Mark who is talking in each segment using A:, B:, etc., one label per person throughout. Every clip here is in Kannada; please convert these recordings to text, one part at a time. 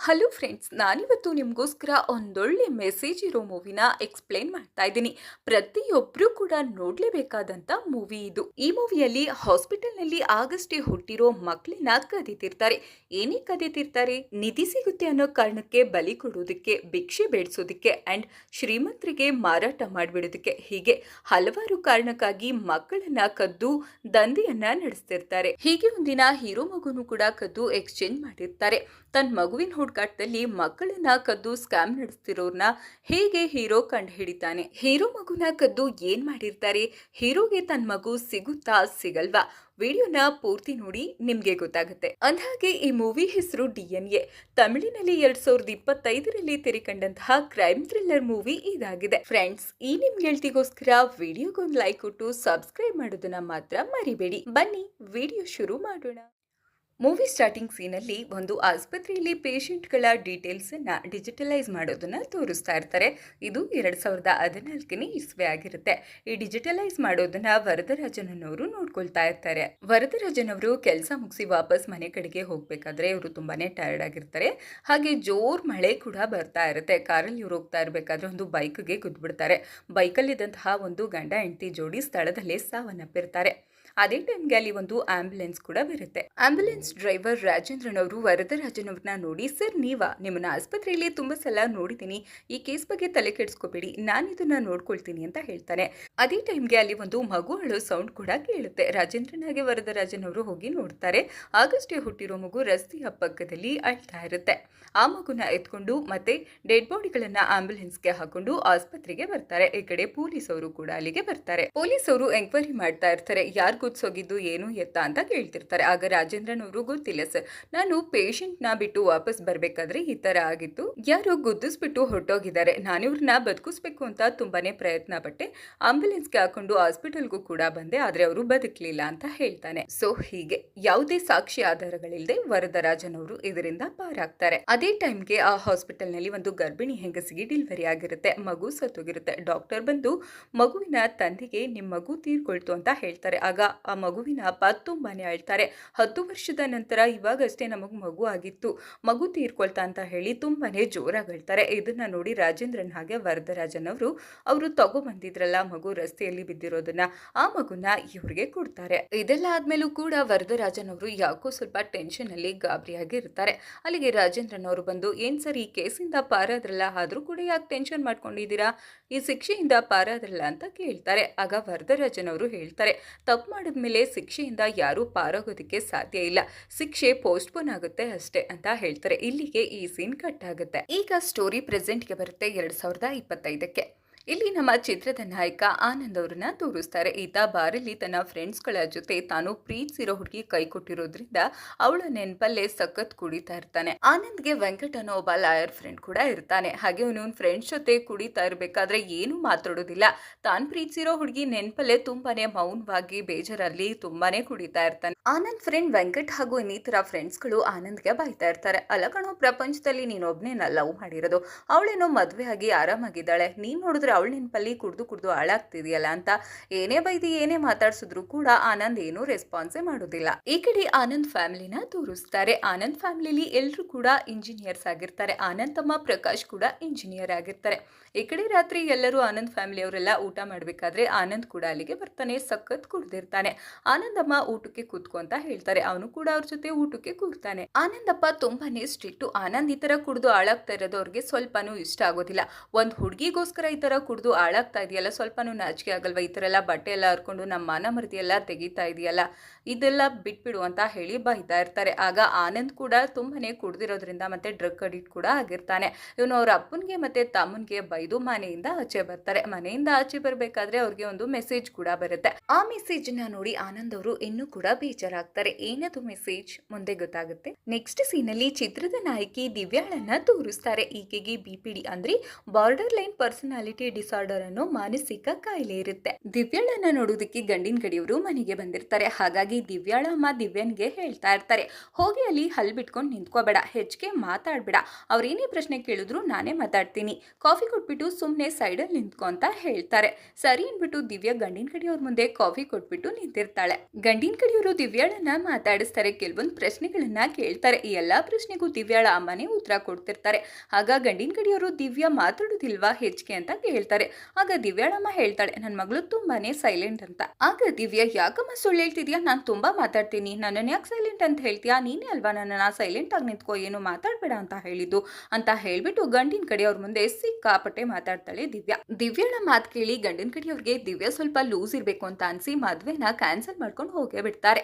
A: ಹಲೋ ಫ್ರೆಂಡ್ಸ್, ನಾನಿವತ್ತು ನಿಮಗೋಸ್ಕರ ಒಂದೊಳ್ಳೆ ಮೆಸೇಜ್ ಇರೋ ಮೂವಿನ ಎಕ್ಸ್ಪ್ಲೇನ್ ಮಾಡ್ತಾ ಇದ್ದೀನಿ. ಪ್ರತಿಯೊಬ್ಬರು ಕೂಡ ನೋಡಲೇಬೇಕಾದಂಥ ಮೂವಿ ಇದು. ಈ ಮೂವಿಯಲ್ಲಿ ಹಾಸ್ಪಿಟಲ್ನಲ್ಲಿ ಆಗಷ್ಟೇ ಹುಟ್ಟಿರೋ ಮಕ್ಕಳನ್ನ ಕದೀತಿರ್ತಾರೆ. ಏನೇ ಕದೀತಿರ್ತಾರೆ? ನಿಧಿ ಸಿಗುತ್ತೆ ಅನ್ನೋ ಕಾರಣಕ್ಕೆ ಬಲಿ ಕೊಡೋದಕ್ಕೆ, ಭಿಕ್ಷೆ ಬೇಡಿಸೋದಕ್ಕೆ ಆ್ಯಂಡ್ ಶ್ರೀಮಂತರಿಗೆ ಮಾರಾಟ ಮಾಡಿಬಿಡೋದಕ್ಕೆ, ಹೀಗೆ ಹಲವಾರು ಕಾರಣಕ್ಕಾಗಿ ಮಕ್ಕಳನ್ನ ಕದ್ದು ದಂಧೆಯನ್ನ ನಡೆಸ್ತಿರ್ತಾರೆ. ಹೀಗೆ ಒಂದಿನ ಹೀರೋ ಮಗುನು ಕೂಡ ಕದ್ದು ಎಕ್ಸ್ಚೇಂಜ್ ಮಾಡಿರ್ತಾರೆ. ತನ್ನ ಮಗುವಿನ ಹುಡುಕಾಟದಲ್ಲಿ ಮಕ್ಕಳನ್ನ ಕದ್ದು ಸ್ಕ್ಯಾಮ್ ನಡೆಸ್ತಿರೋರ್ನ ಹೇಗೆ ಹೀರೋ ಕಂಡು ಹಿಡಿತಾನೆ? ಹೀರೋ ಮಗುನ ಕದ್ದು ಏನ್ ಮಾಡಿರ್ತಾರೆ? ಹೀರೋಗೆ ತನ್ನ ಮಗು ಸಿಗುತ್ತಾ ಸಿಗಲ್ವಾ? ವಿಡಿಯೋನ ಪೂರ್ತಿ ನೋಡಿ, ನಿಮ್ಗೆ ಗೊತ್ತಾಗುತ್ತೆ. ಅಂದಹಾಗೆ ಈ ಮೂವಿ ಹೆಸರು DNA. ತಮಿಳಿನಲ್ಲಿ 2025ರಲ್ಲಿ ತೆರೆಕಂಡಂತಹ ಕ್ರೈಮ್ ಥ್ರಿಲ್ಲರ್ ಮೂವಿ ಇದಾಗಿದೆ. ಫ್ರೆಂಡ್ಸ್, ಈ ನಿಮ್ ಗೆಳತಿಗೋಸ್ಕರ ವಿಡಿಯೋಗೊಂದು ಲೈಕ್ ಕೊಟ್ಟು ಸಬ್ಸ್ಕ್ರೈಬ್ ಮಾಡೋದನ್ನ ಮಾತ್ರ ಮರಿಬೇಡಿ. ಬನ್ನಿ ವಿಡಿಯೋ ಶುರು ಮಾಡೋಣ. ಮೂವಿ ಸ್ಟಾರ್ಟಿಂಗ್ ಸೀನಲ್ಲಿ ಒಂದು ಆಸ್ಪತ್ರೆಯಲ್ಲಿ ಪೇಷಂಟ್ಗಳ ಡೀಟೇಲ್ಸನ್ನು ಡಿಜಿಟಲೈಸ್ ಮಾಡೋದನ್ನು ತೋರಿಸ್ತಾ ಇರ್ತಾರೆ. ಇದು 2014ನೇ ಇಸ್ವಿ ಆಗಿರುತ್ತೆ. ಈ ಡಿಜಿಟಲೈಸ್ ಮಾಡೋದನ್ನ ವರದರಾಜನವರು ನೋಡ್ಕೊಳ್ತಾ ಇರ್ತಾರೆ. ವರದರಾಜನವರು ಕೆಲಸ ಮುಗಿಸಿ ವಾಪಸ್ ಮನೆ ಕಡೆಗೆ ಹೋಗ್ಬೇಕಾದ್ರೆ ಇವರು ತುಂಬಾನೇ ಟಯರ್ಡ್ ಆಗಿರ್ತಾರೆ. ಹಾಗೆ ಜೋರ್ ಮಳೆ ಕೂಡ ಬರ್ತಾ ಇರುತ್ತೆ. ಕಾರಲ್ಲಿ ಇವ್ರು ಹೋಗ್ತಾ ಇರಬೇಕಾದ್ರೆ ಒಂದು ಬೈಕ್ಗೆ ಗುದ್ಬಿಡ್ತಾರೆ. ಬೈಕಲ್ಲಿದ್ದಂತಹ ಒಂದು ಗಂಡ ಹೆಂಡತಿ ಜೋಡಿ ಸ್ಥಳದಲ್ಲೇ ಸಾವನ್ನಪ್ಪಿರ್ತಾರೆ. ಅದೇ ಟೈಮ್ಗೆ ಅಲ್ಲಿ ಒಂದು ಆಂಬ್ಯುಲೆನ್ಸ್ ಕೂಡ ಬರುತ್ತೆ. ಆಂಬ್ಯುಲೆನ್ಸ್ ಡ್ರೈವರ್ ರಾಜೇಂದ್ರನ್ ಅವರು ವರದರಾಜನವ್ರನ್ನ ನೋಡಿ, ಸರ್ ನೀವಾ? ನಿಮ್ಮನ್ನ ಆಸ್ಪತ್ರೆಯಲ್ಲಿ ತುಂಬಾ ಸಲ ನೋಡಿದ್ದೀನಿ, ಈ ಕೇಸ್ ಬಗ್ಗೆ ತಲೆ ಕೆಡಿಸ್ಕೋಬೇಡಿ, ನಾನು ಇದನ್ನ ನೋಡ್ಕೊಳ್ತೀನಿ ಅಂತ ಹೇಳ್ತಾನೆ. ಅದೇ ಟೈಮ್ಗೆ ಅಲ್ಲಿ ಒಂದು ಮಗು ಅಳೋ ಸೌಂಡ್ ಕೂಡ ಕೇಳುತ್ತೆ. ರಾಜೇಂದ್ರನ್ ಹಾಗೆ ವರದರಾಜನ್ ಅವರು ಹೋಗಿ ನೋಡ್ತಾರೆ. ಆಗಷ್ಟೇ ಹುಟ್ಟಿರೋ ಮಗು ರಸ್ತೆಯ ಪಕ್ಕದಲ್ಲಿ ಅಳ್ತಾ ಇರುತ್ತೆ. ಆ ಮಗುನ ಎತ್ಕೊಂಡು ಮತ್ತೆ ಡೆಡ್ ಬಾಡಿಗಳನ್ನ ಆಂಬ್ಯುಲೆನ್ಸ್ಗೆ ಹಾಕೊಂಡು ಆಸ್ಪತ್ರೆಗೆ ಬರ್ತಾರೆ. ಈ ಕಡೆ ಪೊಲೀಸ್ ಅವರು ಕೂಡ ಅಲ್ಲಿಗೆ ಬರ್ತಾರೆ. ಪೊಲೀಸ್ ಅವರು ಎಂಕ್ವೈರಿ ಮಾಡ್ತಾ ಇರ್ತಾರೆ. ಯಾರು ಗುದ್ಸೋಗಿದ್ದು, ಏನು ಎತ್ತ ಅಂತ ಕೇಳ್ತಿರ್ತಾರೆ. ಆಗ ರಾಜೇಂದ್ರನ್ ಅವರು, ಗೊತ್ತಿಲ್ಲ ಸರ್, ನಾನು ಪೇಷಂಟ್ ನ ಬಿಟ್ಟು ವಾಪಸ್ ಬರ್ಬೇಕಾದ್ರೆ ಈ ತರ ಆಗಿತ್ತು, ಯಾರೋ ಗುದ್ದಿಸ್ಬಿಟ್ಟು ಹೊರಟೋಗಿದ್ದಾರೆ, ನಾನು ಇವ್ರನ್ನ ಬದುಕಿಸ್ಬೇಕು ಅಂತ ತುಂಬಾನೇ ಪ್ರಯತ್ನ ಪಟ್ಟೆ, ಆಂಬ್ಯುಲೆನ್ಸ್ಗೆ ಹಾಕೊಂಡು ಹಾಸ್ಪಿಟಲ್ಗೂ ಕೂಡ ಬಂದೆ, ಆದ್ರೆ ಅವರು ಬದುಕಲಿಲ್ಲ ಅಂತ ಹೇಳ್ತಾನೆ. ಸೊ ಹೀಗೆ ಯಾವುದೇ ಸಾಕ್ಷಿ ಆಧಾರಗಳಿಲ್ಲದೆ ವರದರಾಜನ್ ಅವರು ಇದರಿಂದ ಪಾರಾಗ್ತಾರೆ. ಅದೇ ಟೈಮ್ಗೆ ಆ ಹಾಸ್ಪಿಟಲ್ ನಲ್ಲಿ ಒಂದು ಗರ್ಭಿಣಿ ಹೆಂಗಸಿಗೆ ಡೆಲಿವರಿ ಆಗಿರುತ್ತೆ. ಮಗು ಸತ್ತೋಗಿರುತ್ತೆ. ಡಾಕ್ಟರ್ ಬಂದು ಮಗುವಿನ ತಂದೆಗೆ ನಿಮ್ಮ ಮಗು ತೀರ್ಕೊಳ್ತು ಅಂತ ಹೇಳ್ತಾರೆ. ಆಗ ಆ ಮಗುವಿನ ಅಪ್ಪ ತುಂಬಾನೇ ಅಳ್ತಾರೆ. 10 ವರ್ಷದ ನಂತರ ಇವಾಗಷ್ಟೇ ನಮಗ್ ಮಗು ಆಗಿತ್ತು, ಮಗು ತೀರ್ಕೊಳ್ತಾ ಅಂತ ಹೇಳಿ ತುಂಬಾನೇ ಜೋರಾಗಿ ಅಳ್ತಾರೆ. ಇದನ್ನ ನೋಡಿ ರಾಜೇಂದ್ರನ್ ಹಾಗೆ ವರದರಾಜನ್ ಅವರು ತಗೊಬಂದಿದ್ರಲ್ಲ ಮಗು ರಸ್ತೆಯಲ್ಲಿ ಬಿದ್ದಿರೋದನ್ನ, ಆ ಮಗುನ ಇವ್ರಿಗೆ ಕೊಡ್ತಾರೆ. ಇದೆಲ್ಲ ಆದ್ಮೇಲೂ ಕೂಡ ವರದರಾಜನ್ ಅವರು ಯಾಕೋ ಸ್ವಲ್ಪ ಟೆನ್ಷನ್ ಅಲ್ಲಿ ಗಾಬರಿಯಾಗಿ ಇರ್ತಾರೆ. ಅಲ್ಲಿಗೆ ರಾಜೇಂದ್ರನ್ ಅವರು ಬಂದು, ಏನ್ ಸರ್ ಈ ಕೇಸಿಂದ ಪಾರಾದ್ರಲ್ಲ, ಆದ್ರೂ ಕೂಡ ಯಾಕೆ ಟೆನ್ಷನ್ ಮಾಡ್ಕೊಂಡಿದ್ದೀರಾ, ಈ ಶಿಕ್ಷೆಯಿಂದ ಪಾರಾದ್ರಲ್ಲ ಅಂತ ಕೇಳ್ತಾರೆ. ಆಗ ವರದರಾಜನ್ ಅವರು ಹೇಳ್ತಾರೆ, ತಪ್ಪು ಮಾಡಿದ್ಮೇಲೆ ಶಿಕ್ಷೆಯಿಂದ ಯಾರೂ ಪಾರಾಗೋದಕ್ಕೆ ಸಾಧ್ಯ ಇಲ್ಲ, ಶಿಕ್ಷೆ ಪೋಸ್ಟ್ಪೋನ್ ಆಗುತ್ತೆ ಅಷ್ಟೇ ಅಂತ ಹೇಳ್ತಾರೆ. ಇಲ್ಲಿಗೆ ಈ ಸೀನ್ ಕಟ್ ಆಗುತ್ತೆ. ಈಗ ಸ್ಟೋರಿ ಪ್ರೆಸೆಂಟ್ಗೆ ಬರುತ್ತೆ 2025ಕ್ಕೆ. ಇಲ್ಲಿ ನಮ್ಮ ಚಿತ್ರದ ನಾಯಕ ಆನಂದ್ ಅವರನ್ನ ತೋರಿಸ್ತಾರೆ. ಈತ ಬಾರಲ್ಲಿ ತನ್ನ ಫ್ರೆಂಡ್ಸ್ಗಳ ಜೊತೆ ತಾನು ಪ್ರೀತಿಸಿರೋ ಹುಡುಗಿ ಕೈ ಕೊಟ್ಟಿರೋದ್ರಿಂದ ಅವಳ ನೆನಪಲ್ಲೇ ಸಖತ್ ಕುಡಿತಾ ಇರ್ತಾನೆ. ಆನಂದ್ಗೆ ವೆಂಕಟ್ ಅನ್ನೋ ಒಬ್ಬ ಲಾಯರ್ ಫ್ರೆಂಡ್ ಕೂಡ ಇರ್ತಾನೆ. ಹಾಗೆ ಅವನು ಫ್ರೆಂಡ್ಸ್ ಜೊತೆ ಕುಡಿತಾ ಇರ್ಬೇಕಾದ್ರೆ ಏನು ಮಾತಾಡೋದಿಲ್ಲ. ತಾನು ಪ್ರೀತಿಸಿರೋ ಹುಡುಗಿ ನೆನಪಲ್ಲೇ ತುಂಬಾನೇ ಮೌನವಾಗಿ ಬೇಜಾರಲ್ಲಿ ತುಂಬಾನೇ ಕುಡಿತಾ ಇರ್ತಾನೆ. ಆನಂದ್ ಫ್ರೆಂಡ್ ವೆಂಕಟ್ ಹಾಗೂ ಇನ್ನಿತರ ಫ್ರೆಂಡ್ಸ್ಗಳು ಆನಂದ್ಗೆ ಬೈತಾ ಇರ್ತಾರೆ. ಅಲ್ಲ ಕಣೋ, ಪ್ರಪಂಚದಲ್ಲಿ ನೀನೊಬ್ನೇನ ಲವ್ ಮಾಡಿರೋದು, ಅವಳೇನೋ ಮದ್ವೆ ಆಗಿ ಆರಾಮಾಗಿದ್ದಾಳೆ, ನೀನ್ ನೋಡಿದ್ರೆ ಅವಳ ನೆನಪಲ್ಲಿ ಕುಡ್ದು ಹಾಳಾಗ್ತಿದೆಯಲ್ಲ ಅಂತ ಏನೇ ಬೈದಿ ಏನೇ ಮಾತಾಡ್ಸಿದ್ರು ಕೂಡ ಆನಂದ್ ಏನೂ ರೆಸ್ಪಾನ್ಸೇ ಮಾಡೋದಿಲ್ಲ. ಈ ಕಡೆ ಆನಂದ್ ಫ್ಯಾಮಿಲಿನ ತೋರಿಸ್ತಾರೆ. ಆನಂದ್ ಫ್ಯಾಮಿಲಿಲಿ ಎಲ್ಲರೂ ಕೂಡ ಇಂಜಿನಿಯರ್ಸ್ ಆಗಿರ್ತಾರೆ. ಆನಂದ್ ತಮ್ಮ ಪ್ರಕಾಶ್ ಕೂಡ ಇಂಜಿನಿಯರ್ ಆಗಿರ್ತಾರೆ. ಈ ಕಡೆ ರಾತ್ರಿ ಎಲ್ಲರೂ ಆನಂದ್ ಫ್ಯಾಮಿಲಿ ಅವರೆಲ್ಲ ಊಟ ಮಾಡ್ಬೇಕಾದ್ರೆ ಆನಂದ್ ಕೂಡ ಅಲ್ಲಿಗೆ ಬರ್ತಾನೆ. ಸಖತ್ ಕುಡ್ದಿರ್ತಾನೆ. ಆನಂದಮ್ಮ ಊಟಕ್ಕೆ ಕೂತ್ಕೊ ಅಂತ ಹೇಳ್ತಾರೆ. ಅವನು ಕೂಡ ಅವ್ರ ಜೊತೆ ಊಟಕ್ಕೆ ಕೂರ್ತಾನೆ. ಆನಂದಪ್ಪ ತುಂಬಾನೇ ಸ್ಟ್ರಿಕ್ಟು. ಆನಂದ್ ಈ ತರ ಕುಡ್ದು ಹಾಳಾಗ್ತಾ ಇರೋದು ಅವ್ರಿಗೆ ಸ್ವಲ್ಪನೂ ಇಷ್ಟ ಆಗೋದಿಲ್ಲ. ಒಂದ್ ಹುಡುಗಿಗೋಸ್ಕರ ಈ ತರ ಕುಡ್ದು ಹಾಳಾಗ್ತಾ ಇದೆಯಲ್ಲ, ಸ್ವಲ್ಪನೂ ನಾಚಿಕೆ ಆಗಲ್ವಾ? ಈ ತರ ಎಲ್ಲ ಬಟ್ಟೆ ಎಲ್ಲ ಹರ್ಕೊಂಡು ನಮ್ಮ ಮಾನ ಮರ್ದಿ ಎಲ್ಲ ತೆಗಿತಾ ಇದೆಯಲ್ಲ, ಇದೆಲ್ಲ ಬಿಟ್ಬಿಡು ಅಂತ ಹೇಳಿ ಬೈತಾ ಇರ್ತಾರೆ. ಆಗ ಆನಂದ್ ಕೂಡ ತುಂಬಾನೇ ಕುಡ್ದಿರೋದ್ರಿಂದ ಮತ್ತೆ ಡ್ರಗ್ ಅಡಿಕ್ಟ್ ಕೂಡ ಆಗಿರ್ತಾನೆ. ಇವನು ಅವ್ರ ಅಪ್ಪನ್ಗೆ ಮತ್ತೆ ತಮ್ಮನ್ಗೆ ಬೈದು ಮನೆಯಿಂದ ಆಚೆ ಬರ್ತಾರೆ. ಮನೆಯಿಂದ ಆಚೆ ಬರ್ಬೇಕಾದ್ರೆ ಅವ್ರಿಗೆ ಒಂದು ಮೆಸೇಜ್ ಕೂಡ ಬರುತ್ತೆ. ಆ ಮೆಸೇಜ್ ನ ನೋಡಿ ಆನಂದ್ ಅವರು ಇನ್ನೂ ಕೂಡ ಬೇಜಾರಾಗ್ತಾರೆ. ಏನದು ಮೆಸೇಜ್ ಮುಂದೆ ಗೊತ್ತಾಗುತ್ತೆ. ನೆಕ್ಸ್ಟ್ ಸೀನ್ ಅಲ್ಲಿ ಚಿತ್ರದ ನಾಯಕಿ ದಿವ್ಯಾಳನ್ನ ತೋರಿಸ್ತಾರೆ. ಈಕೆಗೆ BPD ಅಂದ್ರೆ ಬಾರ್ಡರ್ ಲೈನ್ ಪರ್ಸನಾಲಿಟಿ ಡಿಸಾರ್ಡರ್ ಅನ್ನೋ ಮಾನಸಿಕ ಕಾಯಿಲೆ ಇರುತ್ತೆ. ದಿವ್ಯಾಳನ್ನ ನೋಡೋದಕ್ಕೆ ಗಂಡಿನ ಕಡೆಯವರು ಮನೆಗೆ ಬಂದಿರ್ತಾರೆ. ಹಾಗಾಗಿ ದಿವ್ಯಾಳ ಅಮ್ಮ ದಿವ್ಯನ್ಗೆ ಹೇಳ್ತಾ ಇರ್ತಾರೆ, ಹೋಗಿ ಅಲ್ಲಿ ಹಲ್ ಬಿಟ್ಕೊಂಡು ನಿಂತ್ಕೋಬೇಡ, ಹೆಚ್ಚಿಗೆ ಮಾತಾಡ್ಬೇಡ, ಅವ್ರೇನೇ ಪ್ರಶ್ನೆ ಕೇಳಿದ್ರು ನಾನೇ ಮಾತಾಡ್ತೀನಿ, ಕಾಫಿ ಕೊಟ್ಬಿಟ್ಟು ಸುಮ್ಮನೆ ಸೈಡಲ್ಲಿ ನಿಂತ್ಕೊ ಅಂತ ಹೇಳ್ತಾರೆ. ಸರಿ ಅನ್ಬಿಟ್ಟು ದಿವ್ಯಾ ಗಂಡಿನ ಕಡೆಯವ್ರ ಮುಂದೆ ಕಾಫಿ ಕೊಟ್ಬಿಟ್ಟು ನಿಂತಿರ್ತಾಳೆ. ಗಂಡಿನ ಕಡೆಯವರು ದಿವ್ಯಾಳನ್ನ ಮಾತಾಡಿಸ್ತಾರೆ, ಕೆಲವೊಂದು ಪ್ರಶ್ನೆಗಳನ್ನ ಕೇಳ್ತಾರೆ. ಈ ಎಲ್ಲಾ ಪ್ರಶ್ನೆಗೂ ದಿವ್ಯಾಳ ಅಮ್ಮನೇ ಉತ್ತರ ಕೊಡ್ತಿರ್ತಾರೆ. ಆಗ ಗಂಡಿನ ಕಡೆಯವರು ದಿವ್ಯಾ ಮಾತಾಡೋದಿಲ್ವಾ ಹೆಚ್ಚಿಗೆ ಅಂತ ಕೇಳ್ತಾರೆ. ಆಗ ದಿವ್ಯಾಳಮ್ಮ ಹೇಳ್ತಾಳೆ, ನನ್ನ ಮಗಳು ತುಂಬಾನೇ ಸೈಲೆಂಟ್ ಅಂತ. ಆಗ ದಿವ್ಯಾ, ಯಾಕಮ್ಮ ಸುಳ್ಳು ಹೇಳ್ತಿದ್ಯಾ, ನಾನು ತುಂಬಾ ಮಾತಾಡ್ತೀನಿ, ನನ್ನನ್ನು ಯಾಕೆ ಸೈಲೆಂಟ್ ಅಂತ ಹೇಳ್ತೀಯಾ, ನೀನೇ ಅಲ್ವಾ ನನ್ನನ್ನು ಸೈಲೆಂಟ್ ಆಗಿ ನಿಂತ್ಕೋ, ಏನು ಮಾತಾಡ್ಬೇಡ ಅಂತ ಹೇಳಿದ್ದು ಅಂತ ಹೇಳ್ಬಿಟ್ಟು ಗಂಡಿನ ಕಡೆಯವ್ರ ಮುಂದೆ ಸಿಕ್ಕಾಪಟ್ಟೆ ಮಾತಾಡ್ತಾಳೆ ದಿವ್ಯಾ. ದಿವ್ಯಾಳ ಮಾತು ಕೇಳಿ ಗಂಡಿನ ಕಡೆಯವ್ರಿಗೆ ದಿವ್ಯಾ ಸ್ವಲ್ಪ ಲೂಸ್ ಇರ್ಬೇಕು ಅಂತ ಅನ್ಸಿ ಮದ್ವೆನ ಕ್ಯಾನ್ಸಲ್ ಮಾಡ್ಕೊಂಡು ಹೋಗೇ ಬಿಡ್ತಾರೆ.